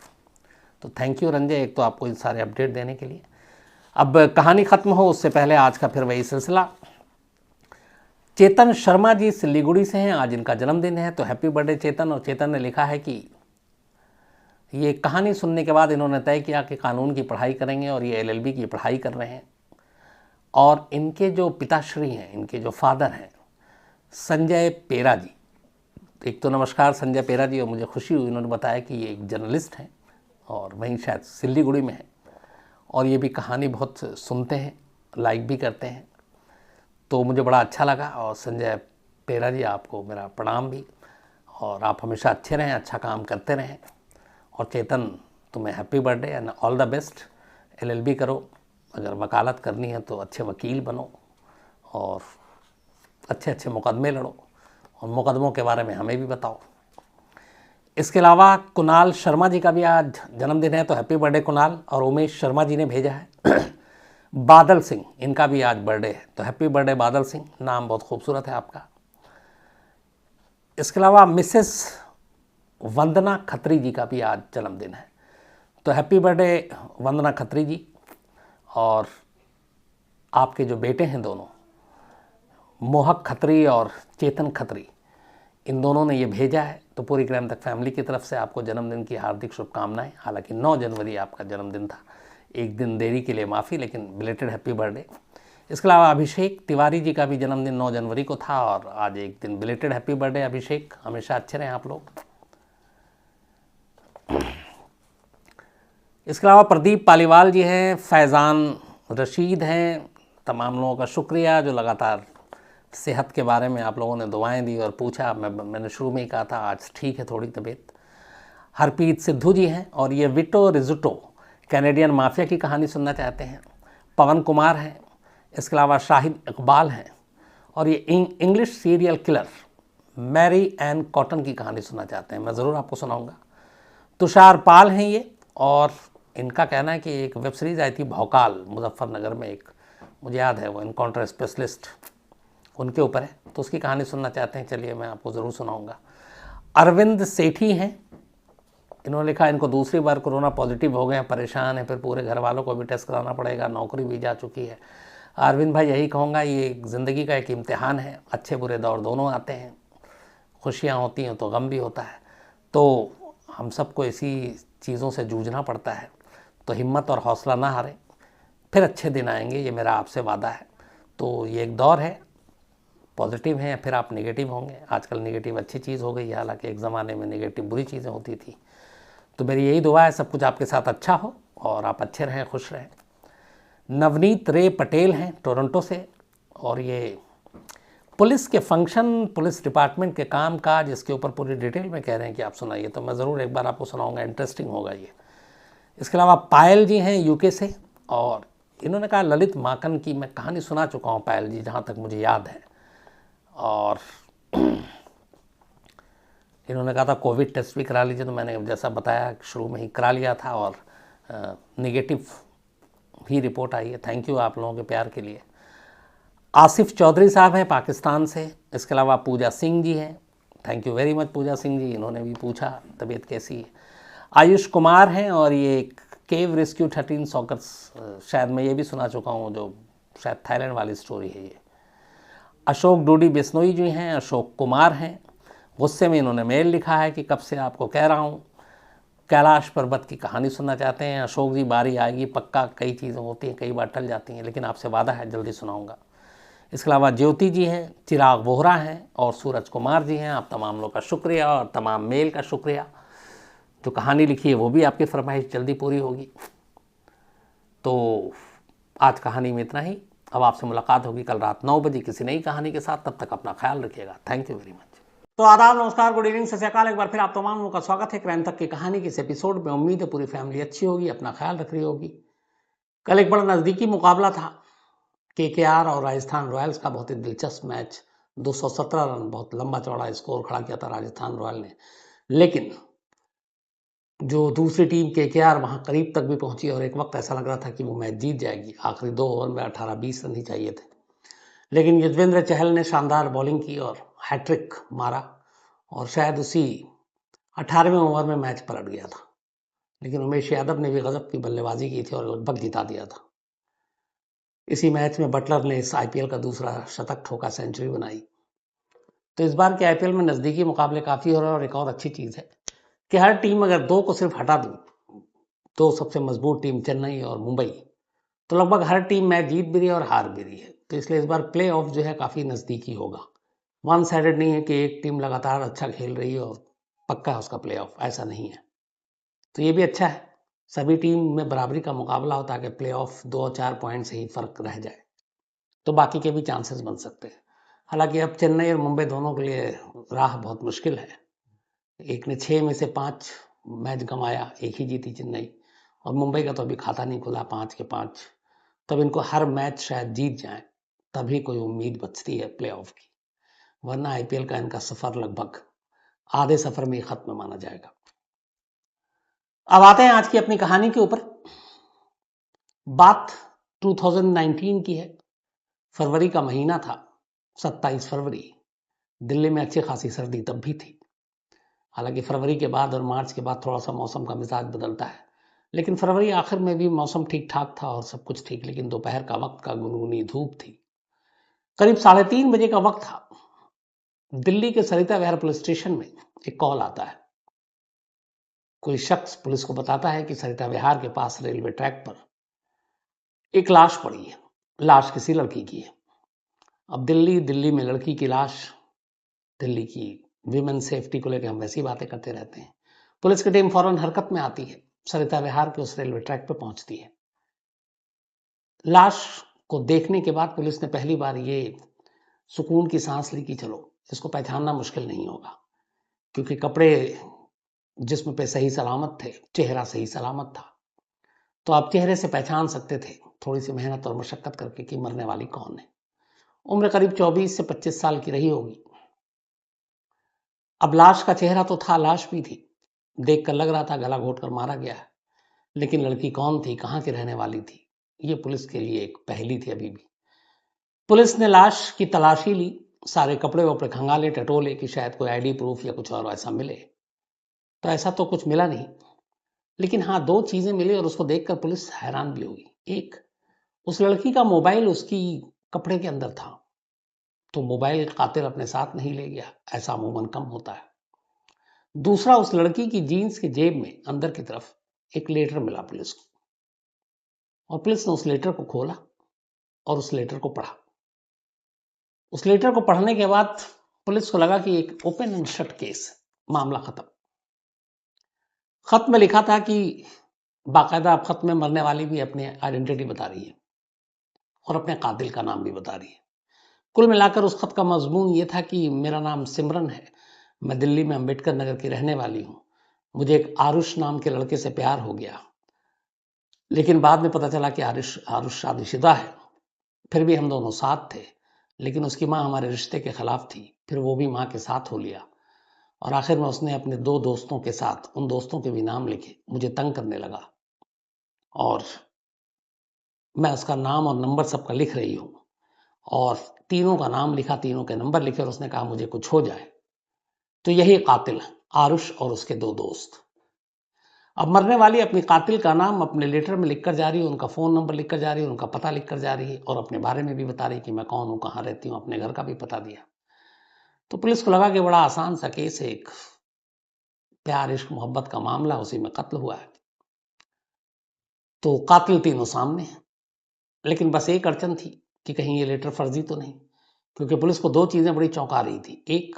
तो थैंक यू रंजय, एक तो आपको इन सारे अपडेट देने के लिए। अब कहानी ख़त्म हो उससे पहले आज का फिर वही सिलसिला। चेतन शर्मा जी सिलीगुड़ी से हैं, आज इनका जन्मदिन है, तो हैप्पी बर्थडे चेतन। और चेतन ने लिखा है कि ये कहानी सुनने के बाद इन्होंने तय किया कि कानून की पढ़ाई करेंगे और ये LLB की पढ़ाई कर रहे हैं। और इनके जो पिताश्री हैं, इनके जो फादर हैं संजय पेरा जी, एक तो नमस्कार संजय पेरा जी, और मुझे खुशी हुई इन्होंने बताया कि ये एक जर्नलिस्ट हैं और वहीं शायद सिल्लीगुड़ी में है, और ये भी कहानी बहुत सुनते हैं, लाइक भी करते हैं, तो मुझे बड़ा अच्छा लगा। और संजय पेरा जी, आपको मेरा प्रणाम भी, और आप हमेशा अच्छे रहें, अच्छा काम करते रहें। और चेतन, तुम्हें happy birthday and all the best. LLB करो, अगर वकालत करनी है तो अच्छे वकील बनो और अच्छे अच्छे मुकदमे लड़ो, और मुकदमों के बारे में हमें भी बताओ। इसके अलावा कुणाल शर्मा जी का भी आज जन्मदिन है, तो हैप्पी बर्थडे कुणाल। और उमेश शर्मा जी ने भेजा है बादल सिंह, इनका भी आज बर्थडे है, तो हैप्पी बर्थडे बादल सिंह, नाम बहुत खूबसूरत है आपका। इसके अलावा मिसेस वंदना खत्री जी का भी आज जन्मदिन है, तो हैप्पी बर्थडे वंदना खत्री जी। और आपके जो बेटे हैं दोनों, मोहक खत्री और चेतन खत्री, इन दोनों ने ये भेजा है, तो पूरी ग्राम तक फैमिली की तरफ से आपको जन्मदिन की हार्दिक शुभकामनाएं। हालांकि 9 जनवरी आपका जन्मदिन था, एक दिन देरी के लिए माफ़ी, लेकिन बिलेटेड हैप्पी बर्थडे। इसके अलावा अभिषेक तिवारी जी का भी जन्मदिन 9 जनवरी को था, और आज एक दिन बिलेटेड हैप्पी बर्थडे अभिषेक, हमेशा अच्छे रहें आप लोग। इसके अलावा प्रदीप पालीवाल जी हैं, फैज़ान रशीद हैं, तमाम लोगों का शुक्रिया जो लगातार सेहत के बारे में आप लोगों ने दुआएं दी और पूछा। मैंने शुरू में ही कहा था आज ठीक है थोड़ी तबीयत। हरप्रीत सिद्धू जी हैं, और ये विटो रिजुटो कैनेडियन माफिया की कहानी सुनना चाहते हैं। पवन कुमार हैं, इसके अलावा शाहिद इकबाल हैं, और ये English serial killer Mary Ann Cotton की कहानी सुनना चाहते हैं, मैं ज़रूर आपको सुनाऊंगा। तुषार पाल हैं ये, और इनका कहना है कि एक वेब सीरीज़ आई थी भौकाल, मुजफ्फरनगर में, एक मुझे याद है वो इनकाउंटर स्पेशलिस्ट, उनके ऊपर है, तो उसकी कहानी सुनना चाहते हैं। चलिए मैं आपको ज़रूर सुनाऊंगा। अरविंद सेठी हैं, इन्होंने लिखा इनको दूसरी बार कोरोना पॉजिटिव हो गए हैं, परेशान है, फिर पूरे घर वालों को भी टेस्ट कराना पड़ेगा, नौकरी भी जा चुकी है। अरविंद भाई, यही कहूँगा, ये ज़िंदगी का एक इम्तिहान है, अच्छे बुरे दौर दोनों आते हैं, खुशियाँ होती हैं तो गम भी होता है, तो हम सबको इसी चीज़ों से जूझना पड़ता है, तो हिम्मत और हौसला ना हारें, फिर अच्छे दिन आएंगे, ये मेरा आपसे वादा है। तो ये एक दौर है, पॉजिटिव हैं फिर आप नेगेटिव होंगे। आजकल नेगेटिव अच्छी चीज़ हो गई है, हालांकि एक ज़माने में नेगेटिव बुरी चीज़ें होती थी। तो मेरी यही दुआ है सब कुछ आपके साथ अच्छा हो और आप अच्छे रहें, खुश रहें। नवनीत रे पटेल हैं टोरंटो से, और ये पुलिस के फंक्शन, पुलिस डिपार्टमेंट के काम काज, इसके ऊपर पूरी डिटेल में कह रहे हैं कि आप सुनाइए, तो मैं ज़रूर एक बार आपको सुनाऊंगा, इंटरेस्टिंग होगा ये। इसके अलावा पायल जी हैं यूके से, और इन्होंने कहा ललित माकन की मैं कहानी सुना चुका हूँ पायल जी, जहाँ तक मुझे याद है। और इन्होंने कहा था कोविड टेस्ट भी करा लीजिए, तो मैंने जैसा बताया शुरू में ही करा लिया था, और नेगेटिव भी रिपोर्ट आई है। थैंक यू आप लोगों के प्यार के लिए। आसिफ चौधरी साहब हैं पाकिस्तान से। इसके अलावा पूजा सिंह जी हैं, थैंक यू वेरी मच पूजा सिंह जी, इन्होंने भी पूछा तबीयत कैसी है। आयुष कुमार हैं, और ये केव रेस्क्यू 13 सॉकर्स, शायद मैं ये भी सुना चुका हूँ, जो शायद थाईलैंड वाली स्टोरी है ये। अशोक डूडी बिश्नोई जी हैं, अशोक कुमार हैं, गुस्से में इन्होंने मेल लिखा है कि कब से आपको कह रहा हूँ कैलाश पर्वत की कहानी सुनना चाहते हैं। अशोक जी, बारी आएगी पक्का, कई चीज़ें होती हैं, कई बार टल जाती हैं, लेकिन आपसे वादा है जल्दी सुनाऊंगा। इसके अलावा ज्योति जी हैं, चिराग वोहरा हैं, और सूरज कुमार जी हैं। आप तमाम लोग का शुक्रिया, और तमाम मेल का शुक्रिया। जो कहानी लिखी है वो भी आपकी फरमाइश जल्दी पूरी होगी। तो आज कहानी में इतना ही, अब आपसे मुलाकात होगी कल रात 9 बजे किसी नई कहानी के साथ। तब तक अपना ख्याल रखिएगा। Thank you very much. तो आदाब, नमस्कार, गुड इवनिंग, सत श्री अकाल। एक बार फिर आप तमाम लोगों का स्वागत है क्राइम तक की कहानी के इस एपिसोड में। उम्मीद है पूरी फैमिली अच्छी होगी, अपना ख्याल रख रही होगी। कल एक बड़ा नज़दीकी मुकाबला था, KKR और राजस्थान रॉयल्स का, बहुत ही दिलचस्प मैच। 217 रन, बहुत लंबा चौड़ा स्कोर खड़ा किया था राजस्थान रॉयल ने, लेकिन जो दूसरी टीम KKR वहाँ करीब तक भी पहुंची, और एक वक्त ऐसा लग रहा था कि वो मैच जीत जाएगी। आखिरी 2 ओवर में 18-20 रन ही चाहिए थे, लेकिन युजवेंद्र चहल ने शानदार बॉलिंग की और हैट्रिक मारा, और शायद उसी 18वें ओवर में मैच पलट गया था। लेकिन उमेश यादव ने भी गजब की बल्लेबाजी की थी और लगभग जिता दिया था। इसी मैच में बटलर ने इस IPL का दूसरा शतक ठोका, सेंचुरी बनाई। तो इस बार के IPL में नज़दीकी मुकाबले काफ़ी हो रहे हैं, और एक और अच्छी चीज़ है कि हर टीम अगर दो को सिर्फ हटा दूं, दो सबसे मजबूत टीम चेन्नई और मुंबई, तो लगभग हर टीम मैच जीत भी रही है और हार भी रही है। तो इसलिए इस बार प्ले ऑफ जो है काफ़ी नज़दीकी होगा। वन साइडेड नहीं है कि एक टीम लगातार अच्छा खेल रही है और पक्का है उसका प्ले ऑफ, ऐसा नहीं है। तो ये भी अच्छा है, सभी टीम में बराबरी का मुकाबला हो ताकि प्ले ऑफ 2-4 पॉइंट से ही फर्क रह जाए, तो बाकी के भी चांसेस बन सकते हैं। हालांकि अब चेन्नई और मुंबई दोनों के लिए राह बहुत मुश्किल है। एक ने 6 में से 5 मैच गंवाया, एक ही जीती चेन्नई, और मुंबई का तो अभी खाता नहीं खुला, 5 के 5। तब इनको हर मैच शायद जीत जाए, तभी कोई उम्मीद बचती है प्ले ऑफ की, वरना आईपीएल का इनका सफर लगभग आधे सफर में ही खत्म माना जाएगा। अब आते हैं आज की अपनी कहानी के ऊपर। बात 2019 की है। फरवरी का महीना था, 27 फरवरी। दिल्ली में अच्छी खासी सर्दी तब भी थी। हालांकि फरवरी के बाद और मार्च के बाद थोड़ा सा मौसम का मिजाज बदलता है, लेकिन फरवरी आखिर में भी मौसम ठीक ठाक था और सब कुछ ठीक। लेकिन दोपहर का वक्त का गुनगुनी धूप थी। करीब 3:30 बजे का वक्त था। दिल्ली के सरिता विहार पुलिस स्टेशन में एक कॉल आता है। कोई शख्स पुलिस को बताता है कि सरिता विहार के पास रेलवे ट्रैक पर एक लाश पड़ी है। लाश किसी लड़की की है। अब दिल्ली में लड़की की लाश, दिल्ली की विमेन सेफ्टी को लेकर हम वैसी बातें करते रहते हैं। पुलिस की टीम फौरन हरकत में आती है, सरिता विहार के उस रेलवे ट्रैक पर पहुंचती है। लाश को देखने के बाद पुलिस ने पहली बार ये सुकून की सांस ली कि चलो इसको पहचानना मुश्किल नहीं होगा, क्योंकि कपड़े जिस्म पे सही सलामत थे, चेहरा सही सलामत था, तो आप चेहरे से पहचान सकते थे थोड़ी सी मेहनत और मशक्कत करके कि मरने वाली कौन है। उम्र करीब 24 से 25 साल की रही होगी। अब लाश का चेहरा तो था, लाश भी थी, देखकर लग रहा था गला घोट कर मारा गया है। लेकिन लड़की कौन थी, कहाँ की रहने वाली थी, ये पुलिस के लिए एक पहेली थी अभी भी। पुलिस ने लाश की तलाशी ली, सारे कपड़े वपड़े खंगाले टटोले कि शायद कोई आईडी प्रूफ या कुछ और ऐसा मिले। तो ऐसा तो कुछ मिला नहीं, लेकिन हाँ 2 चीजें मिली और उसको देखकर पुलिस हैरान भी हुई। एक, उस लड़की का मोबाइल उसकी कपड़े के अंदर था, तो मोबाइल कातिल अपने साथ नहीं ले गया, ऐसा अमूमन कम होता है। दूसरा, उस लड़की की जीन्स की जेब में अंदर की तरफ एक लेटर मिला पुलिस को, और पुलिस ने उस लेटर को खोला और उस लेटर को पढ़ा। उस लेटर को पढ़ने के बाद पुलिस को लगा कि एक ओपन एंड शट केस, मामला खत्म। खत में लिखा था कि बाकायदा खत में मरने वाली भी अपनी आइडेंटिटी बता रही है और अपने कातिल का नाम भी बता रही है। कुल मिलाकर उस खत का मजमून ये था कि मेरा नाम सिमरन है, मैं दिल्ली में अंबेडकर नगर की रहने वाली हूँ, मुझे एक आरुष नाम के लड़के से प्यार हो गया, लेकिन बाद में पता चला कि आरुष शादीशुदा है। फिर भी हम दोनों साथ थे, लेकिन उसकी माँ हमारे रिश्ते के खिलाफ थी, फिर वो भी माँ के साथ हो लिया, और आखिर में उसने अपने 2 दोस्तों के साथ, उन दोस्तों के भी नाम लिखे, मुझे तंग करने लगा, और मैं उसका नाम और नंबर सबका लिख रही हूँ, और तीनों का नाम लिखा, तीनों के नंबर लिखे, और उसने कहा मुझे कुछ हो जाए। तो यही कातिल है, आरुष और उसके 2 दोस्त। अब मरने वाली अपनी कातिल का नाम अपने लेटर में लिखकर जा रही है, उनका फोन नंबर लिखकर जा रही है, उनका पता लिखकर जा रही है, और अपने बारे में भी बता रही है कि मैं कौन हूं, कहाँ रहती हूँ, अपने घर का भी पता दिया। तो पुलिस को लगा कि बड़ा आसान सा केस है, एक प्यार इश्क मोहब्बत का मामला, उसी में कत्ल हुआ है। तो कातिल तीनों सामने हैं, लेकिन बस एक अड़चन थी कि कहीं ये लेटर फर्जी तो नहीं, क्योंकि पुलिस को 2 चीजें बड़ी चौंका रही थी। एक,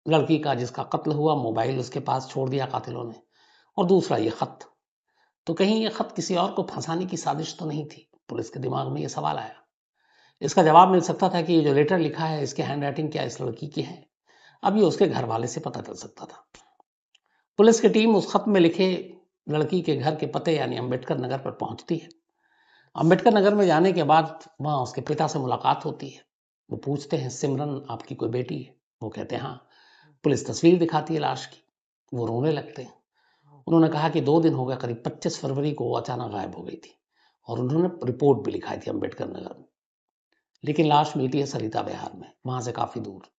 लड़की का जिसका कत्ल हुआ मोबाइल उसके पास छोड़ दिया कातिलों ने, और दूसरा ये खत। तो कहीं ये खत किसी और को फंसाने की साजिश तो नहीं थी। पुलिस के दिमाग में ये सवाल आया। इसका जवाब मिल सकता था कि ये जो लेटर लिखा है इसके हैंडराइटिंग क्या इस लड़की की है, अब ये उसके घर वाले से पता चल सकता था। पुलिस की टीम उस खत में लिखे लड़की के घर के पते यानी अंबेडकर नगर पर पहुंचती है। अंबेडकर नगर में जाने के बाद वहां उसके पिता से मुलाकात होती है। वो पूछते हैं सिमरन आपकी कोई बेटी है? वो कहते हैं हाँ। पुलिस तस्वीर दिखाती है लाश की, वो रोने लगते हैं। उन्होंने कहा कि 2 दिन हो गए, करीब 25 फरवरी को वो अचानक गायब हो गई थी, और उन्होंने रिपोर्ट भी लिखाई थी अंबेडकर नगर में, लेकिन लाश मिलती है सरिता विहार में, वहां से काफी दूर।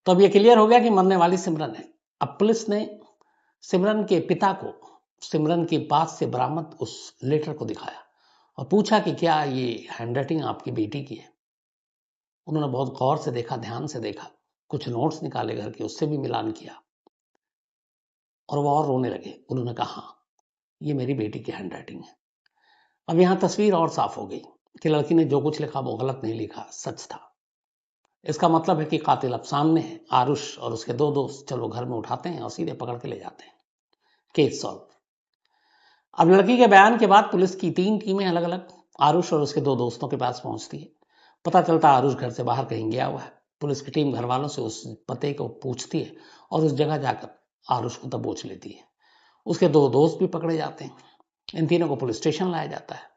तो अब ये क्लियर हो गया कि मरने वाली सिमरन है। अब पुलिस ने सिमरन के पिता को सिमरन के पास से बरामद उस लेटर को दिखाया और पूछा कि क्या ये हैंडराइटिंग आपकी बेटी की है। उन्होंने बहुत गौर से देखा, ध्यान से देखा, कुछ नोट्स निकाले घर के, उससे भी मिलान किया। और वो और रोने लगे। उन्होंने कहा हाँ, ये मेरी बेटी की हैंडराइटिंग है। अब यहाँ तस्वीर और साफ हो गई कि लड़की ने जो कुछ लिखा वो गलत नहीं लिखा, सच था। इसका मतलब है कि कातिल अब सामने है। आरुष और उसके दो दोस्त चलो घर में उठाते हैं और सीधे पकड़ के ले जाते हैं। Case solve. अब लड़की के बयान के बाद पुलिस की 3 टीमें अलग अलग आरुष और उसके 2 दोस्तों के पास पहुंचती है। पता चलता आरुष घर से बाहर कहीं गया हुआ है। पुलिस की टीम घर वालों से उस पते को पूछती है और उस जगह जाकर आरुष को दबोच लेती है। उसके 2 दोस्त भी पकड़े जाते हैं। इन तीनों को पुलिस स्टेशन लाया जाता है।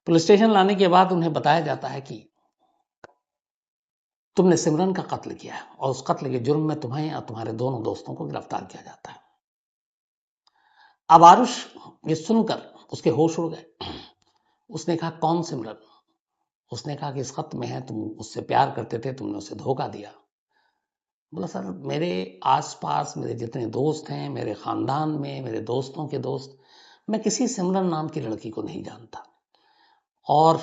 पुलिस स्टेशन लाने के बाद उन्हें बताया जाता है कि तुमने सिमरन का कत्ल किया है और उस कत्ल के जुर्म में तुम्हें और तुम्हारे दोनों दोस्तों को गिरफ्तार किया जाता है। अब आरुष ये सुनकर उसके होश उड़ गए। उसने कहा कौन सिमरन? उसने कहा कि इस खत में है तुम उससे प्यार करते थे, तुमने उसे धोखा दिया। बोला सर मेरे आसपास मेरे जितने दोस्त हैं, मेरे खानदान में मेरे दोस्तों के दोस्त, मैं किसी सिमरन नाम की लड़की को नहीं जानता और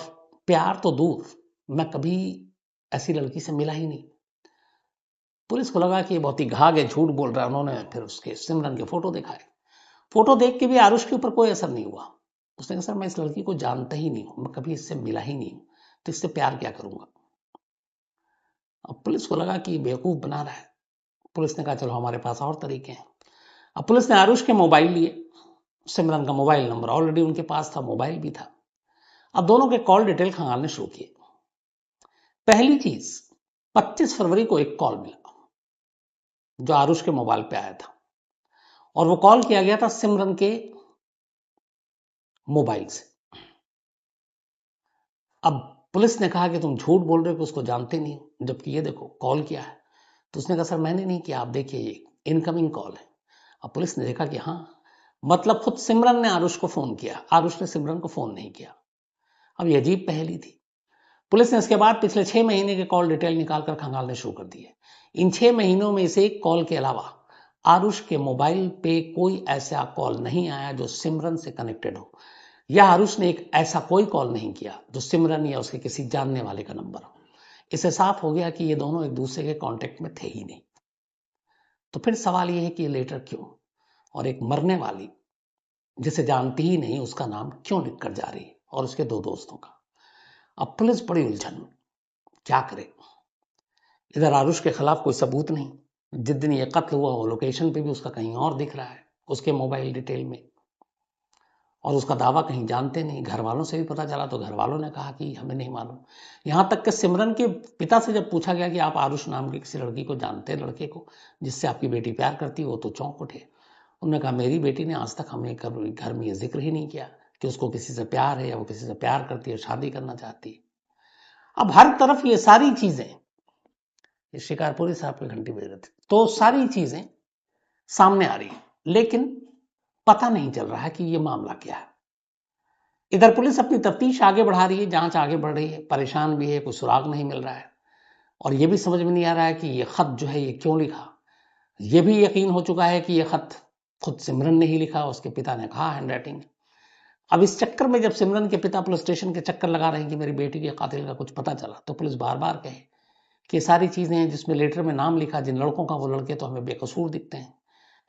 प्यार तो दूर, मैं कभी ऐसी लड़की से मिला ही नहीं। पुलिस को लगा कि ये बहुत ही घाघ है, झूठ बोल रहा है। उन्होंने फिर उसके सिमरन के फोटो दिखाए। फोटो देख के भी आरुष के ऊपर कोई असर नहीं हुआ। उसने कहा सर मैं इस लड़की को जानता ही नहीं हूं, मैं कभी इससे मिला ही नहीं हूं, तो इससे प्यार क्या करूंगा। अब पुलिस को लगा कि बेवकूफ बना रहा है। पुलिस ने कहा चलो हमारे पास और तरीके हैं। अब पुलिस ने आरुष के मोबाइल लिए। सिमरन का मोबाइल नंबर ऑलरेडी उनके पास था, मोबाइल भी था। अब दोनों के कॉल डिटेल खंगालने शुरू किए। पहली चीज, 25 फरवरी को एक कॉल मिला जो आरुष के मोबाइल पे आया था और वो कॉल किया गया था सिमरन के मोबाइल से। अब पुलिस ने कहा कि तुम झूठ बोल रहे हो कि उसको जानते नहीं हो, जबकि ये देखो कॉल किया है। तो उसने कहा सर मैंने नहीं किया, आप देखिए ये इनकमिंग कॉल है। अब पुलिस ने देखा कि हाँ, मतलब खुद सिमरन ने आरुष को फोन किया, आरुष ने सिमरन को फोन नहीं किया। अब ये अजीब पहेली थी। पुलिस ने इसके बाद पिछले 6 महीने के कॉल डिटेल निकालकर खंगालने शुरू कर दिए। इन 6 महीनों में से एक कॉल के अलावा आरुष के मोबाइल पे कोई ऐसा कॉल नहीं आया जो सिमरन से कनेक्टेड हो, या आरुष ने एक ऐसा कोई कॉल नहीं किया जो सिमरन या उसके किसी जानने वाले का नंबर हो। इससे साफ हो गया कि ये दोनों एक दूसरे के कांटेक्ट में थे ही नहीं। तो फिर सवाल ये है कि ये लेटर क्यों, और एक मरने वाली जिसे जानती ही नहीं उसका नाम क्यों लिखकर जा रही है, और उसके 2 दोस्तों का। अब पुलिस बड़ी उलझन में, क्या करे। इधर आरुष के खिलाफ कोई सबूत नहीं, जिस दिन ये कत्ल हुआ वो लोकेशन पे भी उसका कहीं और दिख रहा है उसके मोबाइल डिटेल में, और उसका दावा कहीं जानते नहीं। घर वालों से भी पता चला तो घर वालों ने कहा कि हमें नहीं मालूम। यहां तक कि सिमरन के पिता से जब पूछा गया कि आप आरुष नाम की किसी लड़की को जानते हैं, लड़के को जिससे आपकी बेटी प्यार करती हो, तो चौंक उठे। उन्होंने कहा मेरी बेटी ने आज तक हमें कभी घर में ये जिक्र ही नहीं किया कि उसको किसी से प्यार है या वो किसी से प्यार करती है, शादी करना चाहती है। अब हर तरफ ये सारी चीजें, ये शिकारपुरी साहब की घंटी बज रही थी, तो सारी चीजें सामने आ रही हैं, लेकिन पता नहीं चल रहा है कि ये मामला क्या है। इधर पुलिस अपनी तफ्तीश आगे बढ़ा रही है, जांच आगे बढ़ रही है, परेशान भी है, कोई सुराग नहीं मिल रहा है, और ये भी समझ में नहीं आ रहा है कि ये खत जो है ये क्यों लिखा। ये भी यकीन हो चुका है कि ये खत खुद सिमरन ने ही लिखा, उसके पिता ने कहा हैंड राइटिंग। अब इस चक्कर में जब सिमरन के पिता पुलिस स्टेशन के चक्कर लगा रहे हैं कि मेरी बेटी के कातिल का कुछ पता चला, तो पुलिस बार बार कहे कि सारी चीजें हैं जिसमें लेटर में नाम लिखा जिन लड़कों का, वो लड़के तो हमें बेकसूर दिखते हैं,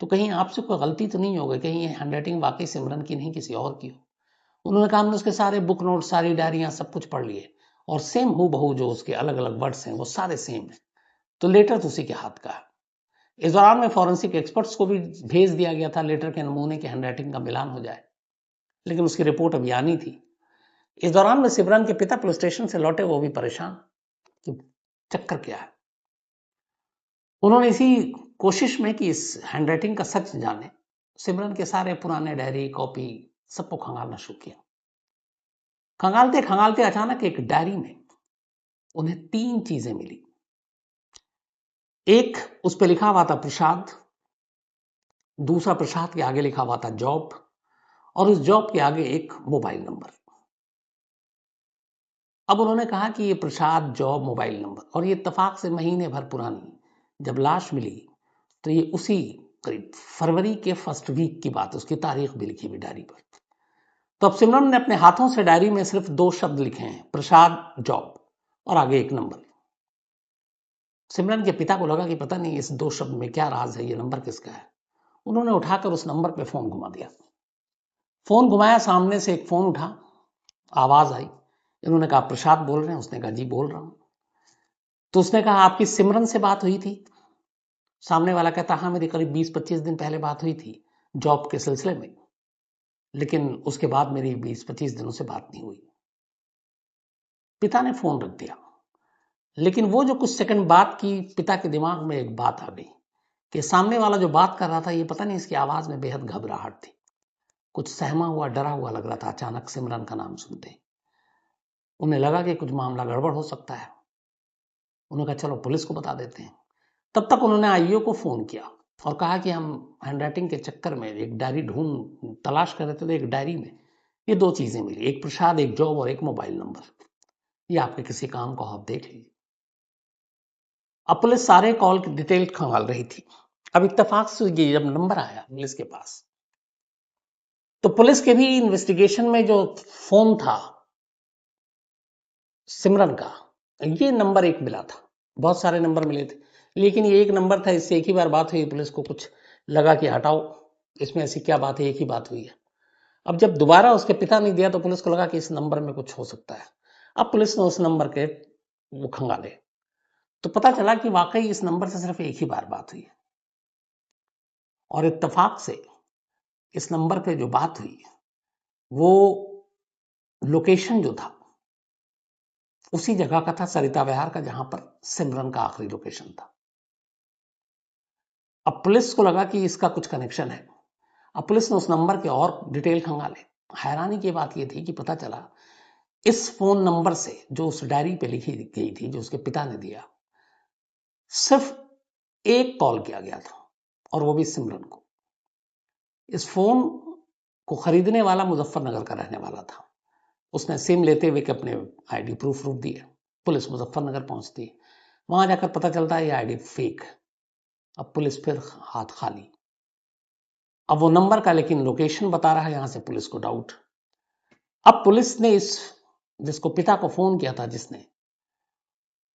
तो कहीं आपसे कोई गलती तो नहीं हो गई, कहीं ये हैंड राइटिंग वाकई सिमरन की नहीं किसी और की हो। उन्होंने कहा हमने उसके सारे बुक नोट, सारी डायरियां, सब कुछ पढ़ लिए और सेम हूँ बहू जो उसके अलग अलग वर्ड्स हैं वो सारे सेम है, तो लेटर तो उसी के हाथ का है। इस दौरान में फॉरेंसिक एक्सपर्ट्स को भी भेज दिया गया था लेटर के नमूने के हैंडराइटिंग का मिलान हो जाए, लेकिन उसकी रिपोर्ट अभी आनी थी। इस दौरान में सिमरन के पिता पुलिस स्टेशन से लौटे, वो भी परेशान कि चक्कर क्या है। उन्होंने इसी कोशिश में कि इस हैंडराइटिंग का सच जाने, सिमरन के सारे पुराने डायरी कॉपी सबको खंगालना शुरू किया। खंगालते खंगालते अचानक एक डायरी में उन्हें 3 चीजें मिली। एक, उस पर लिखा हुआ था प्रसाद, दूसरा प्रसाद के आगे लिखा हुआ था जॉब, और उस जॉब के आगे एक मोबाइल नंबर। अब उन्होंने कहा कि ये प्रसाद, जॉब, मोबाइल नंबर, और ये इत्तेफाक से महीने भर पुरानी, जब लाश मिली तो ये उसी करीब फरवरी के फर्स्ट वीक की बात, उसकी तारीख भी लिखी हुई डायरी पर। तो अब सिमरन ने अपने हाथों से डायरी में सिर्फ 2 शब्द लिखे हैं, प्रसाद, जॉब, और आगे एक नंबर। सिमरन के पिता को लगा कि पता नहीं इस 2 शब्द में क्या राज है, ये नंबर किसका है। उन्होंने उठाकर उस नंबर पे फ़ोन घुमा दिया। फ़ोन घुमाया, सामने से एक फ़ोन उठा, आवाज़ आई। इन्होंने कहा प्रसाद बोल रहे हैं? उसने कहा जी बोल रहा हूँ। तो उसने कहा आपकी सिमरन से बात हुई थी? सामने वाला कहता हाँ मेरी करीब 20-25 दिन पहले बात हुई थी जॉब के सिलसिले में, लेकिन उसके बाद मेरी 20-25 दिनों से बात नहीं हुई। पिता ने फ़ोन रख दिया, लेकिन वो जो कुछ सेकंड बात की, पिता के दिमाग में एक बात आ गई कि सामने वाला जो बात कर रहा था, ये पता नहीं इसकी आवाज़ में बेहद घबराहट थी, कुछ सहमा हुआ, डरा हुआ लग रहा था अचानक सिमरन का नाम सुनते ही। उन्हें लगा कि कुछ मामला गड़बड़ हो सकता है। उन्होंने कहा चलो पुलिस को बता देते हैं। तब तक उन्होंने आईओ को फ़ोन किया और कहा कि हम हैंडराइटिंग के चक्कर में एक डायरी तलाश कर रहे थे, तो एक डायरी में ये 2 चीज़ें मिली, एक प्रसाद, एक जॉब और एक मोबाइल नंबर। ये आपके किसी काम को आप देख लीजिए। अब पुलिस सारे कॉल की डिटेल खंगाल रही थी। अब इत्तेफाक से ये जब नंबर आया पुलिस के पास, तो पुलिस के भी इन्वेस्टिगेशन में जो फोन था सिमरन का, ये नंबर एक मिला था। बहुत सारे नंबर मिले थे, लेकिन ये एक नंबर था, इससे एक ही बार बात हुई। पुलिस को कुछ लगा कि हटाओ, इसमें ऐसी क्या बात है, एक ही बात हुई है। अब जब दोबारा उसके पिता ने दिया तो पुलिस को लगा कि इस नंबर में कुछ हो सकता है। अब पुलिस ने उस नंबर के वो खंगाले, तो पता चला कि वाकई इस नंबर से सिर्फ एक ही बार बात हुई है। और इत्तेफाक से इस नंबर पे जो बात हुई, वो लोकेशन जो था उसी जगह का था, सरिता विहार का, जहां पर सिमरन का आखिरी लोकेशन था। अब पुलिस को लगा कि इसका कुछ कनेक्शन है। अब पुलिस ने उस नंबर के और डिटेल खंगाले। हैरानी की बात यह थी कि पता चला इस फोन नंबर से, जो उस डायरी पे लिखी गई थी, जो उसके पिता ने दिया, सिर्फ एक कॉल किया गया था, और वो भी सिमरन को। इस फोन को खरीदने वाला मुजफ्फरनगर का रहने वाला था। उसने सिम लेते हुए अपने आईडी प्रूफ दिए। पुलिस मुजफ्फरनगर पहुंचती, वहां जाकर पता चलता है ये आईडी फेक। अब पुलिस फिर हाथ खाली। अब वो नंबर का लेकिन लोकेशन बता रहा है, यहां से पुलिस को डाउट। अब पुलिस ने इस जिसको पिता को फोन किया था, जिसने,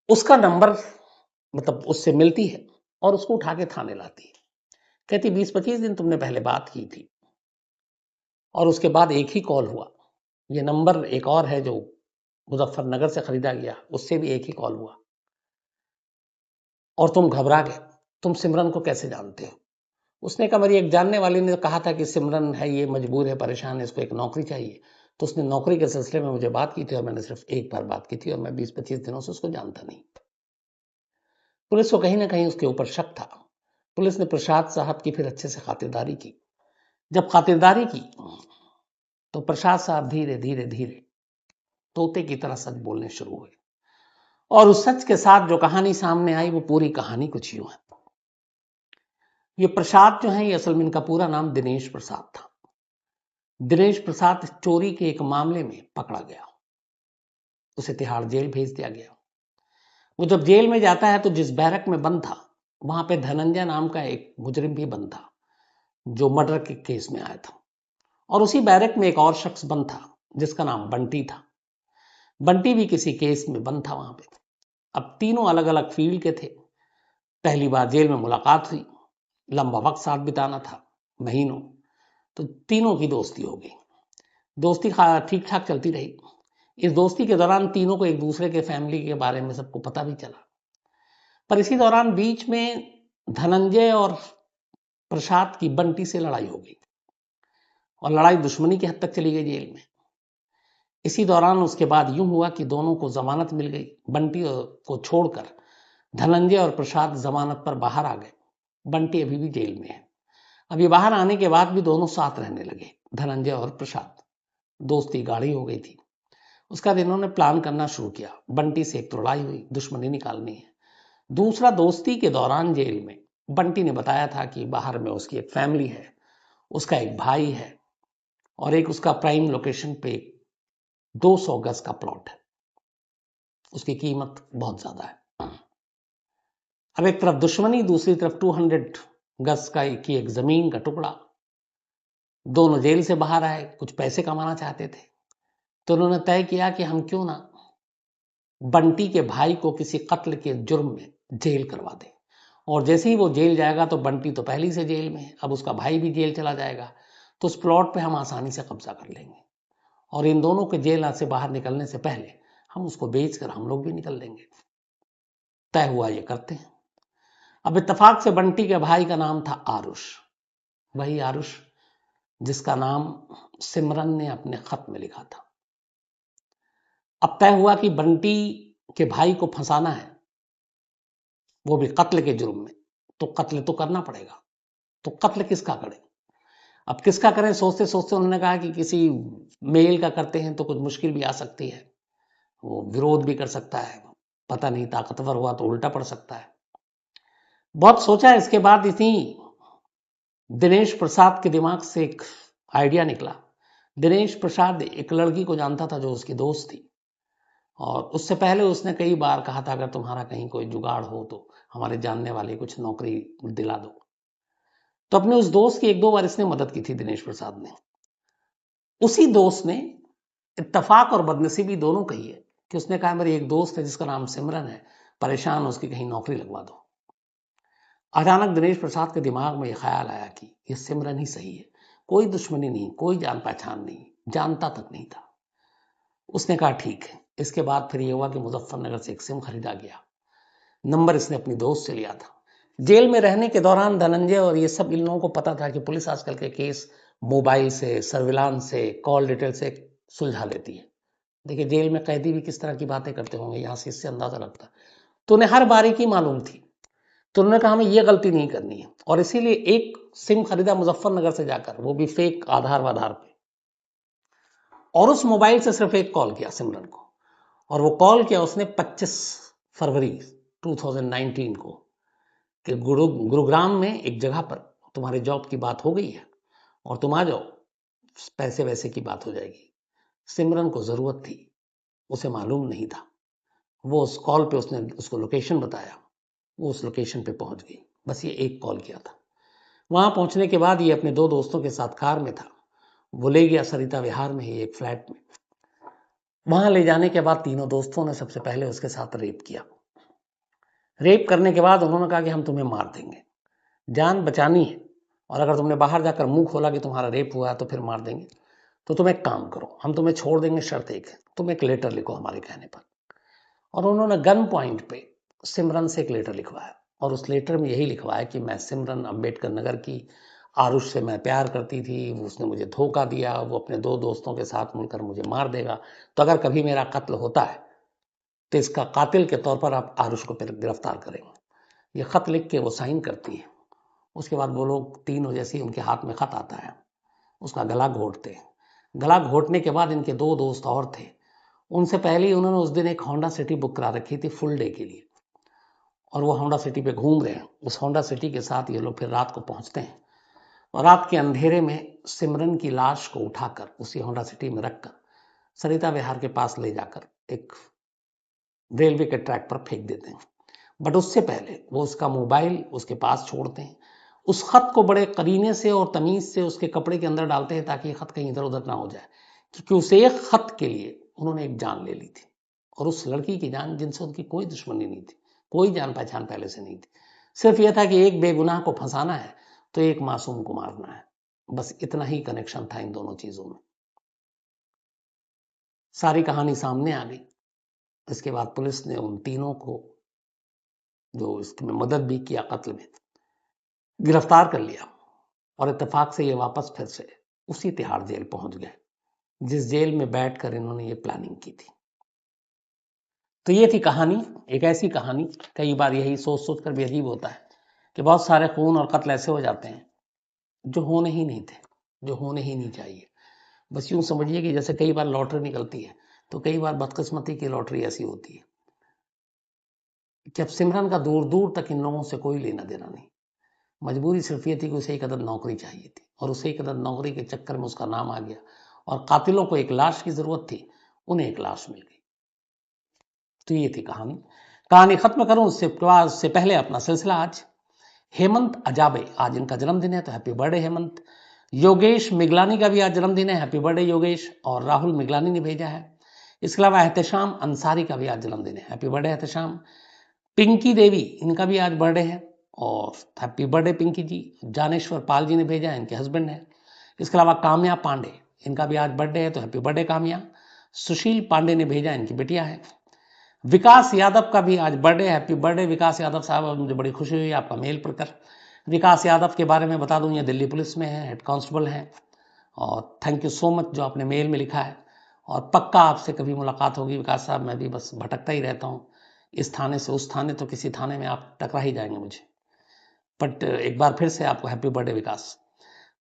उसका नंबर मतलब उससे मिलती है और उसको उठा के थाने लाती है। कहती 20-25 दिन तुमने पहले बात की थी और उसके बाद एक ही कॉल हुआ। ये नंबर एक और है जो मुजफ्फरनगर से खरीदा गया, उससे भी एक ही कॉल हुआ और तुम घबरा गए। तुम सिमरन को कैसे जानते हो? उसने कहा मेरी एक जानने वाली ने कहा था कि सिमरन है, ये मजबूर है, परेशान है, इसको एक नौकरी चाहिए। तो उसने नौकरी के सिलसिले में मुझे बात की थी और मैंने सिर्फ एक बार बात की थी और मैं 20-25 दिनों से उसको जानता नहीं। पुलिस को कहीं ना कहीं उसके ऊपर शक था। पुलिस ने प्रसाद साहब की फिर अच्छे से खातिरदारी की। जब खातिरदारी की तो प्रसाद साहब धीरे धीरे धीरे तोते की तरह सच बोलने शुरू हुए, और उस सच के साथ जो कहानी सामने आई, वो पूरी कहानी कुछ यूं है। ये प्रसाद जो है, ये असल में इनका पूरा नाम दिनेश प्रसाद था। दिनेश प्रसाद चोरी के एक मामले में पकड़ा गया, उसे तिहाड़ जेल भेज दिया गया। वो जब जेल में जाता है तो जिस बैरक में बंद था, वहां पे धनंजय नाम का एक मुजरिम भी बंद था, जो मर्डर के केस में आया था। और उसी बैरक में एक और शख्स बंद था जिसका नाम बंटी था। बंटी भी किसी केस में बंद था वहां पे। अब तीनों अलग अलग फील्ड के थे। पहली बार जेल में मुलाकात हुई, लंबा वक्त साथ बिताना था, महीनों। तो तीनों की दोस्ती हो गई। दोस्ती ठीक ठाक चलती रही। इस दोस्ती के दौरान तीनों को एक दूसरे के फैमिली के बारे में सबको पता भी चला। पर इसी दौरान बीच में धनंजय और प्रसाद की बंटी से लड़ाई हो गई, और लड़ाई दुश्मनी की हद तक चली गई जेल में। इसी दौरान उसके बाद यूं हुआ कि दोनों को जमानत मिल गई। बंटी को छोड़कर धनंजय और प्रसाद जमानत पर बाहर आ गए। बंटी अभी भी जेल में है। अभी बाहर आने के बाद भी दोनों साथ रहने लगे, धनंजय और प्रसाद। दोस्ती गाढ़ी हो गई थी। उसका इन्होंने प्लान करना शुरू किया। बंटी से एक तो लड़ाई हुई, दुश्मनी निकालनी है। दूसरा, दोस्ती के दौरान जेल में बंटी ने बताया था कि बाहर में उसकी एक फैमिली है, उसका एक भाई है, और एक उसका प्राइम लोकेशन पे 200 गज का प्लॉट है, उसकी कीमत बहुत ज्यादा है। अब एक तरफ दुश्मनी, दूसरी तरफ 200 गज की एक जमीन का टुकड़ा। दोनों जेल से बाहर आए, कुछ पैसे कमाना चाहते थे, तो उन्होंने तय किया कि हम क्यों ना बंटी के भाई को किसी कत्ल के जुर्म में जेल करवा दें। और जैसे ही वो जेल जाएगा तो बंटी तो पहले से जेल में है, अब उसका भाई भी जेल चला जाएगा, तो उस प्लॉट पे हम आसानी से कब्जा कर लेंगे और इन दोनों के जेल से बाहर निकलने से पहले हम उसको बेचकर हम लोग भी निकल लेंगे। तय हुआ ये करते हैं। अब इत्तेफाक से बंटी के भाई का नाम था आरुष, वही आरुष जिसका नाम सिमरन ने अपने खत में लिखा था। अब तय हुआ कि बंटी के भाई को फंसाना है, वो भी कत्ल के जुर्म में, तो कत्ल तो करना पड़ेगा। तो कत्ल किसका करें? अब किसका करें सोचते सोचते उन्होंने कहा कि किसी मेल का करते हैं तो कुछ मुश्किल भी आ सकती है, वो विरोध भी कर सकता है, पता नहीं ताकतवर हुआ तो उल्टा पड़ सकता है। बहुत सोचा, इसके बाद इतनी दिनेश प्रसाद के दिमाग से एक आइडिया निकला। दिनेश प्रसाद एक लड़की को जानता था जो उसकी दोस्त थी, और उससे पहले उसने कई बार कहा था अगर तुम्हारा कहीं कोई जुगाड़ हो तो हमारे जानने वाले कुछ नौकरी दिला दो। तो अपने उस दोस्त की एक दो बार इसने मदद की थी दिनेश प्रसाद ने। उसी दोस्त ने इत्तेफाक और बदनसीबी दोनों कही है कि उसने कहा मेरी एक दोस्त है जिसका नाम सिमरन है, परेशान, उसकी कहीं नौकरी लगवा दो। अचानक दिनेश प्रसाद के दिमाग में यह ख्याल आया कि यह सिमरन ही सही है, कोई दुश्मनी नहीं, कोई जान पहचान नहीं, जानता तक नहीं था। उसने कहा ठीक है। इसके बाद फिर यह हुआ कि मुजफ्फरनगर से एक सिम खरीदा गया, नंबर इसने अपनी दोस्त से लिया था। जेल में रहने के दौरान धनंजय और ये सब इन लोगों को पता था कि पुलिस आजकल के केस मोबाइल से, सर्विलांस से, कॉल डिटेल से सुलझा लेती है। देखिए जेल में कैदी भी किस तरह की बातें करते होंगे, यहाँ से इससे अंदाजा लगता। तो उन्हें हर बारीकी मालूम थी, तो उन्होंने कहा हमें ये गलती नहीं करनी है, और इसीलिए एक सिम खरीदा मुजफ्फरनगर से जाकर, वो भी फेक आधार पे, और उस मोबाइल से सिर्फ एक कॉल किया सिमरन को, और वो कॉल किया उसने 25 फरवरी 2019 को कि गुरुग्राम में एक जगह पर तुम्हारे जॉब की बात हो गई है और तुम आ जाओ, पैसे वैसे की बात हो जाएगी। सिमरन को जरूरत थी, उसे मालूम नहीं था। वो उस कॉल पे उसने उसको लोकेशन बताया, वो उस लोकेशन पे पहुंच गई। बस ये एक कॉल किया था। वहां पहुंचने के बाद ये अपने दो दोस्तों के साथ कार में था, वो ले गया सरिता विहार में ही एक फ्लैट में। वहां ले जाने के बाद तीनों दोस्तों ने सबसे पहले उसके साथ रेप किया। रेप करने के बाद उन्होंने कहा कि हम तुम्हें मार देंगे, जान बचानी है, और अगर तुमने बाहर जाकर मुंह खोला कि तुम्हारा रेप हुआ है तो फिर मार देंगे। तो तुम एक काम करो, हम तुम्हें छोड़ देंगे, शर्त एक है, तुम एक लेटर लिखो हमारे कहने पर। और उन्होंने गन पॉइंट पे सिमरन से एक लेटर लिखवाया, और उस लेटर में यही लिखवाया कि मैं सिमरन अंबेडकर नगर की, आरुष से मैं प्यार करती थी, उसने मुझे धोखा दिया, वो अपने दो दोस्तों के साथ मिलकर मुझे मार देगा, तो अगर कभी मेरा कत्ल होता है तो इसका कातिल के तौर पर आप आरुष को गिरफ्तार करेंगे। ये खत लिख के वो साइन करती है। उसके बाद वो लोग तीनों, जैसे ही उनके हाथ में खत आता है, उसका गला घोटते हैं। गला घोटने के बाद इनके दो दोस्त और थे, उनसे पहले ही उन्होंने उस दिन एक होंडा सिटी बुक करा रखी थी फुल डे के लिए, और वो होंडा सिटी पे घूम रहे हैं। उस होंडा सिटी के साथ ये लोग फिर रात को पहुंचते हैं, और रात के अंधेरे में सिमरन की लाश को उठाकर उसी होंडा सिटी में रखकर सरिता विहार के पास ले जाकर एक रेलवे के ट्रैक पर फेंक देते हैं। बट उससे पहले वो उसका मोबाइल उसके पास छोड़ते हैं, उस खत को बड़े करीने से और तमीज से उसके कपड़े के अंदर डालते हैं ताकि ये खत कहीं इधर उधर ना हो जाए, क्योंकि उस एक खत के लिए उन्होंने एक जान ले ली थी, और उस लड़की की जान जिनसे उनकी कोई दुश्मनी नहीं थी, कोई जान पहचान पहले से नहीं थी। सिर्फ यह था कि एक बेगुनाह को फंसाना है तो एक मासूम को मारना है, बस इतना ही कनेक्शन था इन दोनों चीजों में। सारी कहानी सामने आ गई। इसके बाद पुलिस ने उन तीनों को, जो इसमें मदद भी किया कत्ल में, गिरफ्तार कर लिया, और इत्तेफाक से ये वापस फिर से उसी तिहाड़ जेल पहुंच गए जिस जेल में बैठकर इन्होंने ये प्लानिंग की थी। तो ये थी कहानी, एक ऐसी कहानी, कई बार यही सोच सोच कर भी अजीब होता है कि बहुत सारे खून और कत्ल ऐसे हो जाते हैं जो होने ही नहीं थे, जो होने ही नहीं चाहिए। बस यूं समझिए कि जैसे कई बार लॉटरी निकलती है, तो कई बार बदकिस्मती की लॉटरी ऐसी होती है कि अब सिमरन का दूर दूर तक इन लोगों से कोई लेना देना नहीं। मजबूरी सिर्फ ये थी कि उसे एक अदद नौकरी चाहिए थी, और उसे एक अदद नौकरी के चक्कर में उसका नाम आ गया, और कातिलों को एक लाश की जरूरत थी, उन्हें एक लाश मिल गई। तो ये थी कहानी। कहानी खत्म करूं उससे पहले अपना सिलसिला। आज हेमंत अजाबे, आज इनका जन्मदिन है, तो हैप्पी बर्थडे हेमंत। योगेश मिगलानी का भी आज जन्मदिन है, हैप्पी बर्थडे योगेश, और राहुल मिगलानी ने भेजा है। इसके अलावा एहतेशाम अंसारी का भी आज जन्मदिन है, हैप्पी बर्थडे एहतेशाम। पिंकी देवी, इनका भी आज बर्थडे है, और हैप्पी बर्थडे पिंकी जी। जानेश्वर पाल जी ने भेजा है, इनके हस्बैंड हैं। इसके अलावा काम्या पांडे, इनका भी आज बर्थडे है, तो हैप्पी बर्थडे काम्या। सुशील पांडे ने भेजा, इनकी बेटियां हैं। विकास यादव का भी आज बर्थडे, हैप्पी बर्थडे विकास यादव साहब, मुझे बड़ी खुशी हुई आपका मेल पढ़कर। विकास यादव के बारे में बता दूं, ये दिल्ली पुलिस में है, हेड कांस्टेबल हैं। और थैंक यू सो मच जो आपने मेल में लिखा है, और पक्का आपसे कभी मुलाकात होगी विकास साहब। मैं भी बस भटकता ही रहता हूँ, इस थाने से उस थाने, तो किसी थाने में आप टकरा ही जाएंगे मुझे। बट एक बार फिर से आपको हैप्पी बर्थडे विकास।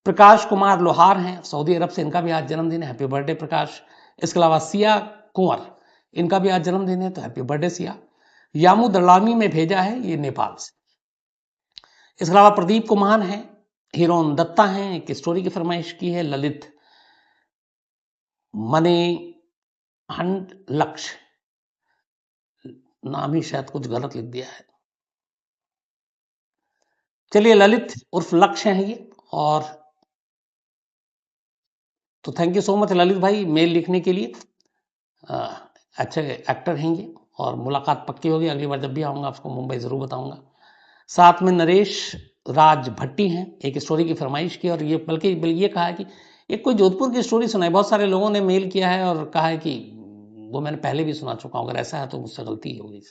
प्रकाश कुमार लोहार हैं सऊदी अरब से, इनका भी आज जन्मदिन है, हैप्पी बर्थडे प्रकाश। इसके अलावा सिया कुंवर, इनका भी आज जन्मदिन है, तो हैप्पी बर्थडे सिया। यामू दलामी में भेजा है, ये नेपाल से। इसके अलावा प्रदीप कुमार हैं, हीरोन दत्ता हैं, एक स्टोरी की फरमाइश की है। ललित मने हंड लक्ष्य, नाम ही शायद कुछ गलत लिख दिया है, चलिए ललित उर्फ लक्ष्य हैं ये। और तो thank you so much Lalit भाई मेल लिखने के लिए। अच्छे एक्टर हैं ये, और मुलाकात पक्की होगी। अगली बार जब भी आऊँगा आपको मुंबई ज़रूर बताऊँगा। साथ में नरेश राज भट्टी हैं, एक स्टोरी की फरमाइश की, और ये बल्कि ये कहा है कि एक कोई जोधपुर की स्टोरी सुनाई। बहुत सारे लोगों ने मेल किया है और कहा है कि वो मैंने पहले भी सुना चुका हूँ, अगर ऐसा है तो मुझसे गलती होगी।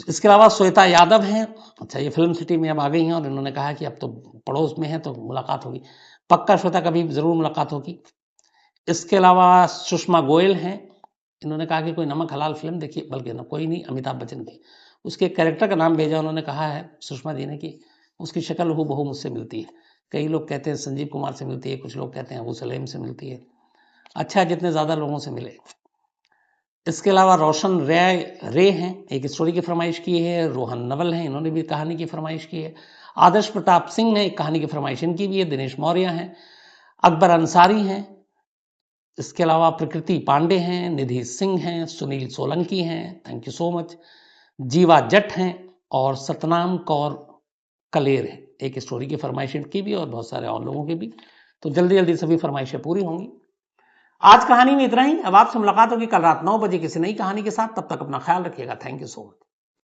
इसके अलावा श्वेता यादव हैं, अच्छा ये फिल्म सिटी में अब आ गई हैं, और इन्होंने कहा कि अब तो पड़ोस में है तो मुलाकात होगी। पक्का श्वेता, कभी ज़रूर मुलाकात होगी। इसके अलावा सुषमा गोयल हैं, इन्होंने कहा कि कोई नमक हलाल फिल्म देखिए, बल्कि ना कोई नहीं, अमिताभ बच्चन की, उसके कैरेक्टर का नाम भेजा। उन्होंने कहा है सुषमा जी ने कि उसकी शक्ल हूबहू मुझसे मिलती है। कई लोग कहते हैं संजीव कुमार से मिलती है, कुछ लोग कहते हैं अबू सलेम से मिलती है। अच्छा है जितने ज़्यादा लोगों से मिले। इसके अलावा रोशन रे हैं, एक स्टोरी की फरमाइश की है। रोहन नवल हैं, इन्होंने भी कहानी की फरमाइश की है। आदर्श प्रताप सिंह ने एक कहानी की फरमाइश इनकी भी है। दिनेश मौर्य हैं। अकबर अंसारी हैं। इसके अलावा प्रकृति पांडे हैं, निधि सिंह हैं, सुनील सोलंकी हैं, थैंक यू सो मच। जीवा जट हैं, और सतनाम कौर कलेर हैं, एक स्टोरी की फरमाइश की भी, और बहुत सारे और लोगों की भी। तो जल्दी जल्दी सभी फरमाइशें पूरी होंगी। आज कहानी में इतना ही। अब आपसे मुलाकात होगी कल रात 9 बजे किसी नई कहानी के साथ। तब तक अपना ख्याल रखिएगा। Thank you so much.